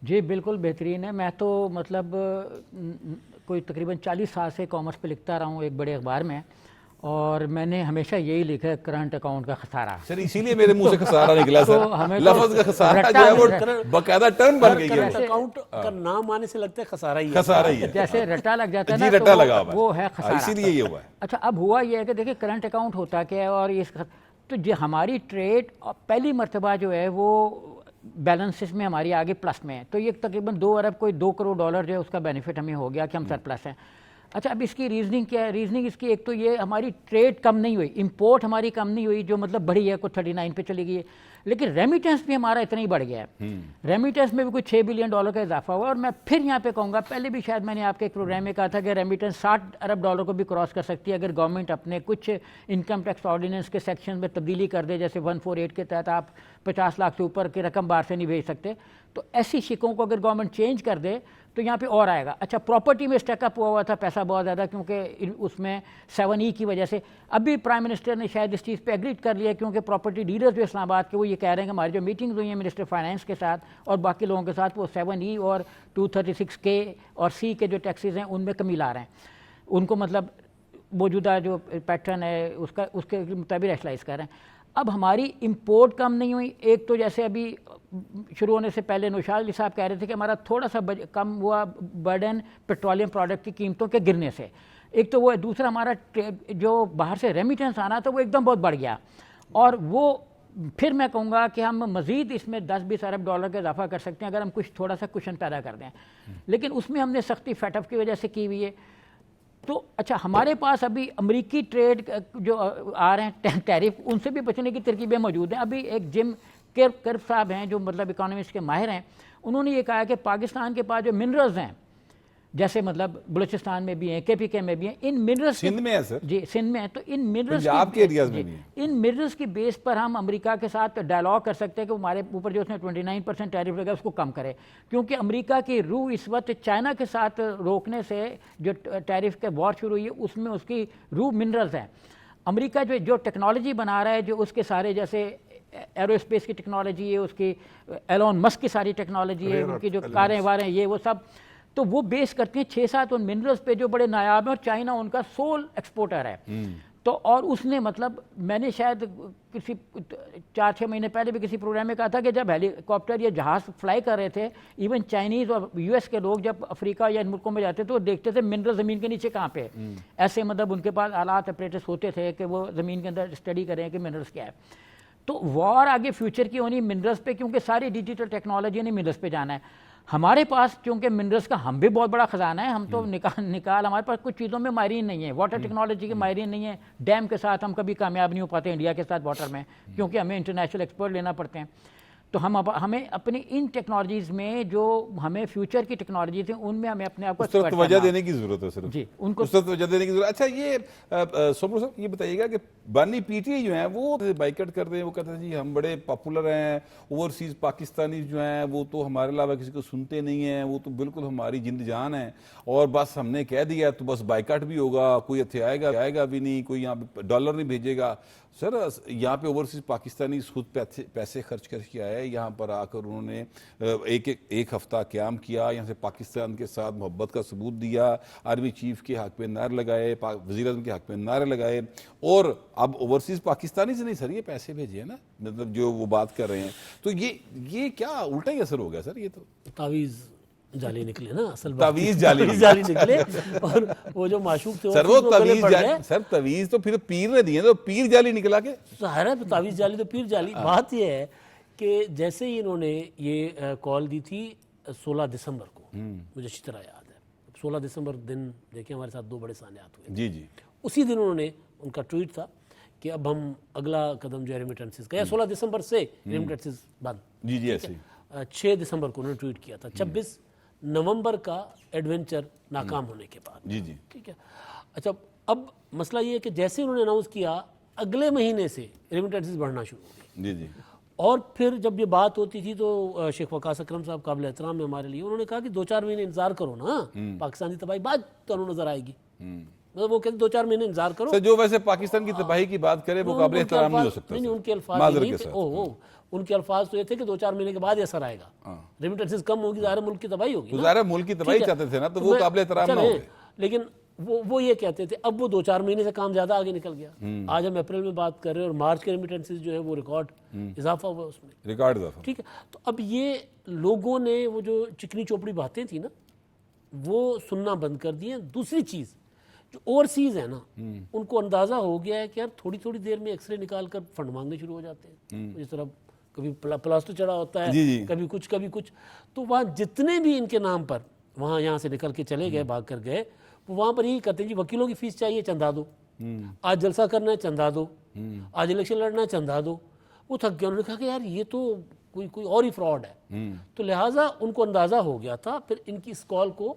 جی بالکل بہترین ہے۔ میں تو مطلب کوئی تقریباً 40 سال سے کامرس پہ لکھتا رہا ہوں ایک بڑے اخبار میں، اور میں نے ہمیشہ یہی لکھا ہے کرنٹ اکاؤنٹ کا خسارہ۔ سر اسی لیے میرے منہ سے خسارہ نکلا سر، لفظ کا خسارہ جو ہے وہ باقاعدہ ٹرم بن گئی ہے۔ اکاؤنٹ کا نام آنے سے لگتا ہے خسارہ ہی ہے، جیسے رٹا لگ جاتا ہے جی نا رٹا تو لگا وہ ہے خسارہ، اسی لیے یہ ہوا ہے۔ اچھا اب ہوا یہ ہے کہ دیکھیں کرنٹ اکاؤنٹ ہوتا کیا ہے، اور اس تو ہماری ٹریڈ پہلی مرتبہ جو ہے وہ بیلنسز میں ہماری آگے پلس میں ہے، تو یہ تقریباً 2 ارب کوئی 2 کروڑ ڈالر جو ہے اس کا بینیفٹ ہمیں ہو گیا کہ ہم سرپلس ہیں۔ اچھا اب اس کی ریزننگ کیا ہے؟ ریزننگ اس کی ایک تو یہ ہماری ٹریڈ کم نہیں ہوئی، امپورٹ ہماری کم نہیں ہوئی جو مطلب بڑھی ہے، کوئی 39 پہ چلی گئی ہے، لیکن ریمیٹنس بھی ہمارا اتنا ہی بڑھ گیا ہے۔ ریمیٹنس میں بھی کوئی 6 بلین ڈالر کا اضافہ ہوا، اور میں پھر یہاں پہ کہوں گا، پہلے بھی شاید میں نے آپ کے ایک پروگرام میں کہا تھا کہ ریمیٹنس 60 ارب ڈالر کو بھی کراس کر سکتی ہے اگر گورنمنٹ اپنے کچھ انکم ٹیکس آرڈیننس کے سیکشن میں تبدیلی کر دے، جیسے 148 کے تحت آپ 50 لاکھ سے اوپر کی رقم باہر سے نہیں بھیج سکتے، تو ایسی شکوں کو اگر گورنمنٹ چینج کر دے تو یہاں پہ اور آئے گا۔ اچھا پراپرٹی میں اسٹیک اپ ہوا تھا پیسہ بہت زیادہ، کیونکہ اس میں 7E کی وجہ سے ابھی پرائم منسٹر نے شاید اس چیز پہ ایگری کر لیا، کیونکہ پراپرٹی ڈیلرز جو اسلام آباد کے وہ یہ کہہ رہے ہیں کہ ہماری جو میٹنگز ہوئی ہیں منسٹر فائنانس کے ساتھ اور باقی لوگوں کے ساتھ، وہ 7E اور 236K اور C کے جو ٹیکسز ہیں ان میں کمی لا رہے ہیں، ان کو مطلب موجودہ جو پیٹرن ہے اس کے مطابق ریشلائز کر رہے ہیں۔ اب ہماری امپورٹ کم نہیں ہوئی، ایک تو جیسے ابھی شروع ہونے سے پہلے نوشاد علی صاحب کہہ رہے تھے کہ ہمارا تھوڑا سا کم ہوا برڈن پیٹرولیم پروڈکٹ کی قیمتوں کے گرنے سے، ایک تو وہ ہے، دوسرا ہمارا جو باہر سے ریمیٹنس آنا تھا وہ ایک دم بہت بڑھ گیا، اور وہ پھر میں کہوں گا کہ ہم مزید اس میں 10-20 ارب ڈالر کا اضافہ کر سکتے ہیں اگر ہم کچھ تھوڑا سا کشن پیدا کر دیں، لیکن اس میں ہم نے سختی فیٹ اپ کی وجہ سے کی ہوئی ہے۔ تو اچھا ہمارے پاس ابھی امریکی ٹریڈ جو آ رہے ہیں ٹیرف، ان سے بھی بچنے کی ترکیبیں موجود ہیں۔ ابھی ایک جم کرپ صاحب ہیں جو مطلب اکانومسٹ کے ماہر ہیں، انہوں نے یہ کہا کہ پاکستان کے پاس جو منرلز ہیں، جیسے مطلب بلوچستان میں بھی ہیں، KPK میں بھی ہیں، ان منرلز سندھ میں ہے سر، جی سندھ میں ہے، تو ان منرلز پنجاب کے ایریاز میں نہیں ہے، ان منرلز کی بیس پر ہم امریکہ کے ساتھ ڈائلاگ کر سکتے ہیں کہ ہمارے اوپر جو اس نے 29% ٹیرف لگا اس کو کم کرے، کیونکہ امریکہ کی روح اس وقت چائنا کے ساتھ روکنے سے جو ٹیرف کے وار شروع ہوئی ہے اس میں اس کی روح منرلز ہیں۔ امریکہ جو ٹیکنالوجی بنا رہا ہے، جو اس کے سارے جیسے ایرو اسپیس کی ٹیکنالوجی ہے، اس کی ایلون مسک کی ساری ٹیکنالوجی ہے، ان کی جو کاریں واریں یہ وہ سب، تو وہ بیس کرتی ہیں 6-7 ان منرلز پہ جو بڑے نایاب ہیں، اور چائنا ان کا سول ایکسپورٹر ہے۔ تو اور اس نے مطلب میں نے شاید کسی 4-6 مہینے پہلے بھی کسی پروگرام میں کہا تھا کہ جب ہیلی کاپٹر یا جہاز فلائی کر رہے تھے، ایون چائنیز اور US کے لوگ جب افریقہ یا ان ملکوں میں جاتے تھے وہ دیکھتے تھے منرل زمین کے نیچے کہاں پہ ہے، ایسے مطلب ان کے پاس آلات اپریٹس ہوتے تھے کہ وہ زمین کے اندر اسٹڈی کریں کہ منرلز کیا ہے۔ تو وار آگے فیوچر کی ہونی منرلز پہ، کیونکہ ساری ڈیجیٹل ٹیکنالوجی نے منرلز پہ جانا ہے۔ ہمارے پاس چونکہ منرلز کا ہم بھی بہت بڑا خزانہ ہے، ہم تو نکال ہمارے پاس کچھ چیزوں میں ماہرین نہیں ہے، واٹر ٹیکنالوجی کے ماہرین نہیں ہیں، ڈیم کے ساتھ ہم کبھی کامیاب نہیں ہو پاتے انڈیا کے ساتھ واٹر میں، کیونکہ ہمیں انٹرنیشنل ایکسپرٹ لینا پڑتے ہیں۔ تو ہمیں اپنی ان ٹیکنالوجیز میں جو ہمیں فیوچر کی ٹیکنالوجیز ہیں ان میں ہمیں اپنے آپ کو توجہ دینے کی ضرورت ہے صرف، جی ان کو توجہ دینے کی ضرورت۔ اچھا یہ سومر صاحب یہ بتائیے گا کہ بانی PTI جو ہیں وہ بائیکٹ کرتے ہیں، وہ کہتے ہیں جی ہم بڑے پاپولر ہیں، اوورسیز پاکستانی جو ہیں وہ تو ہمارے علاوہ کسی کو سنتے نہیں ہیں، وہ تو بالکل ہماری جند جان ہیں، اور بس ہم نے کہہ دیا تو بس بائیکٹ بھی ہوگا، کوئی اتنے آئے گا بھی نہیں، کوئی یہاں پہ ڈالر نہیں بھیجے گا۔ سر یہاں پہ اوورسیز پاکستانی خود پیسے خرچ کر کے آئے، یہاں پر آ کر انہوں نے ایک ہفتہ قیام کیا، یہاں سے پاکستان کے ساتھ محبت کا ثبوت دیا، آرمی چیف کے حق پہ نعرے لگائے، وزیر اعظم کے حق پہ نعرے لگائے، اور اب اوورسیز پاکستانی سے نہیں سر یہ پیسے بھیجے ہیں نا، مطلب جو وہ بات کر رہے ہیں، تو یہ کیا الٹا ہی اثر ہو گیا سر؟ یہ تو تعویذ جالی نکلے نا، اصل تعویذ جالی نکلے، اور وہ جو معشوق تھے سر وہ تعویذ جالی، سر تعویذ تو پھر پیر نے دیے، تو پیر جالی نکلا کے ظاہر ہے تعویذ جالی تو پیر جالی۔ بات یہ ہے کہ جیسے ہی انہوں نے یہ کال دی تھی 16 دسمبر کو، مجھے اچھی طرح یاد ہے 16 دسمبر دن دیکھیں ہمارے ساتھ 2 بڑے سانحات ہوئے، جی جی اسی دن انہوں نے ان کا ٹویٹ تھا کہ اب ہم اگلا قدم جو ہے ریمیٹنسز کا، یا 16 دسمبر سے ریمیٹنسز بند، جی جی ایسے 6 دسمبر کو انہوں نے ٹویٹ کیا تھا، 26 نومبر کا ایڈونچر ناکام ہونے کے بعد، جی جی ٹھیک ہے۔ اچھا اب مسئلہ یہ ہے کہ جیسے انہوں نے اناؤنس کیا اگلے مہینے سے ریمیٹنسز بڑھنا شروع ہو گئے. جی جی. اور پھر جب یہ بات ہوتی تھی تو شیخ وقاص اکرم صاحب قابل احترام ہے ہمارے لیے, انہوں نے کہا کہ 2-4 مہینے انتظار کرو نا, پاکستانی تباہی بعد تو نظر آئے گی. مطلب وہ کہتے 2-4 مہینے انتظار کرو. سر جو ویسے پاکستان کی تباہی کی بات کرے وہ قابل احترام نہیں ہو سکتا. نہیں ان کے الفاظ معذرت نہیں کے تھے, ساتھ. ان کے الفاظ تو یہ تھے کہ 2-4 مہینے کے بعد یہ اثر آئے گا, ریمیٹنسز کم ہوگی, ظاہر ملک کی تباہی ہوگی. تو ظاہر ملک کی تباہی چاہتے تھے نا, تو وہ قابل احترام نہ ہو گئے. لیکن وہ یہ کہتے تھے. اب وہ 2-4 مہینے سے کام زیادہ آگے نکل گیا. آج ہم اپریل میں بات کر رہے ہیں اور مارچ کے ریمیٹنسز جو ہے وہ ریکارڈ اضافہ ہوا اس میں, ریکارڈ اضافہ. ٹھیک ہے. تو اب یہ لوگوں نے وہ جو چکنی چوپڑی باتیں تھیں نا وہ سننا بند کر دی ہیں. دوسری چیز جو اوورسیز ہے نا, ان کو اندازہ ہو گیا ہے کہ یار تھوڑی تھوڑی دیر میں ایکس رے نکال کر فنڈ مانگنے شروع ہو جاتے ہیں. جس طرح کبھی پلاسٹر چڑھا ہوتا ہے, کبھی کچھ. تو وہاں جتنے بھی ان کے نام پر وہاں یہاں سے نکل کے چلے گئے, بھاگ کر گئے, وہاں پر یہی کرتے ہیں جی وکیلوں کی فیس چاہیے, چندہ دو. آج جلسہ کرنا ہے, چندہ دو. آج الیکشن لڑنا ہے, چندہ دو. وہ تھک گیا. انہوں نے کہا کہ یار یہ تو کوئی اور ہی فراڈ ہے. تو لہٰذا ان کو اندازہ ہو گیا تھا. پھر ان کی اس کال کو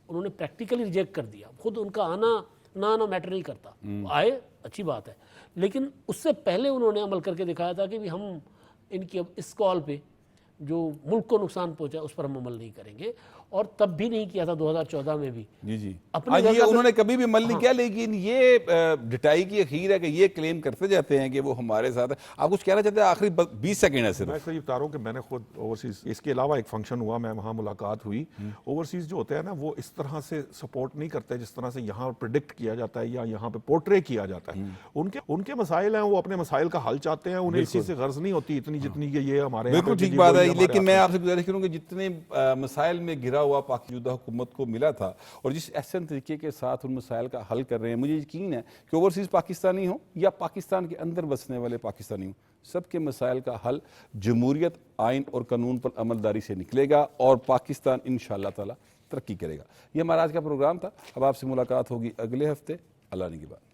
انہوں نے پریکٹیکلی ریجیکٹ کر دیا. خود ان کا آنا میٹر نہیں کرتا. آئے اچھی بات ہے, لیکن اس سے پہلے انہوں نے عمل کر کے دکھایا تھا کہ ہم ان کی اب اس کال پہ جو ملک کو نقصان پہنچا اس پر ہم عمل نہیں کریں گے. اور تب بھی نہیں کیا تھا 2014 میں بھی. جی جی. اپنے انہوں نے کبھی بھی عمل نہیں کیا, لیکن یہ ڈٹائی کی اخیر ہے کہ یہ کلیم کرتے جاتے ہیں کہ وہ ہمارے ساتھ ہے. آپ کچھ کہنا چاہتے ہیں؟ آخری 20 سیکنڈ ہے صرف. میں صرف بتا رہا ہوں کہ میں نے خود اوورسیز, اس کے علاوہ ایک فنکشن ہوا, میں وہاں ملاقات ہوئی. اوورسیز جو ہوتے ہیں نا وہ اس طرح سے سپورٹ نہیں کرتے جس طرح سے یہاں پریڈکٹ کیا جاتا ہے یا یہاں پہ پورٹرے کیا جاتا ہے. ان کے مسائل ہیں, وہ اپنے مسائل کا حل چاہتے ہیں. انہیں اس چیز سے غرض نہیں ہوتی اتنی جتنی کہ یہ ہمارے. بالکل ٹھیک بات ہے, لیکن میں آپ سے گزارش کروں کہ جتنے مسائل میں گھرا ہوا پاکستان حکومت کو ملا تھا اور جس احسن طریقے کے ساتھ ان مسائل کا حل کر رہے ہیں, مجھے یقین ہے کہ اوورسیز پاکستانی ہوں یا پاکستان کے اندر بسنے والے پاکستانی ہوں, سب کے مسائل کا حل جمہوریت, آئین اور قانون پر عملداری سے نکلے گا اور پاکستان انشاءاللہ تعالی ترقی کرے گا. یہ ہمارا آج کا پروگرام تھا. اب آپ سے ملاقات ہوگی اگلے ہفتے. اللہ نگہبان.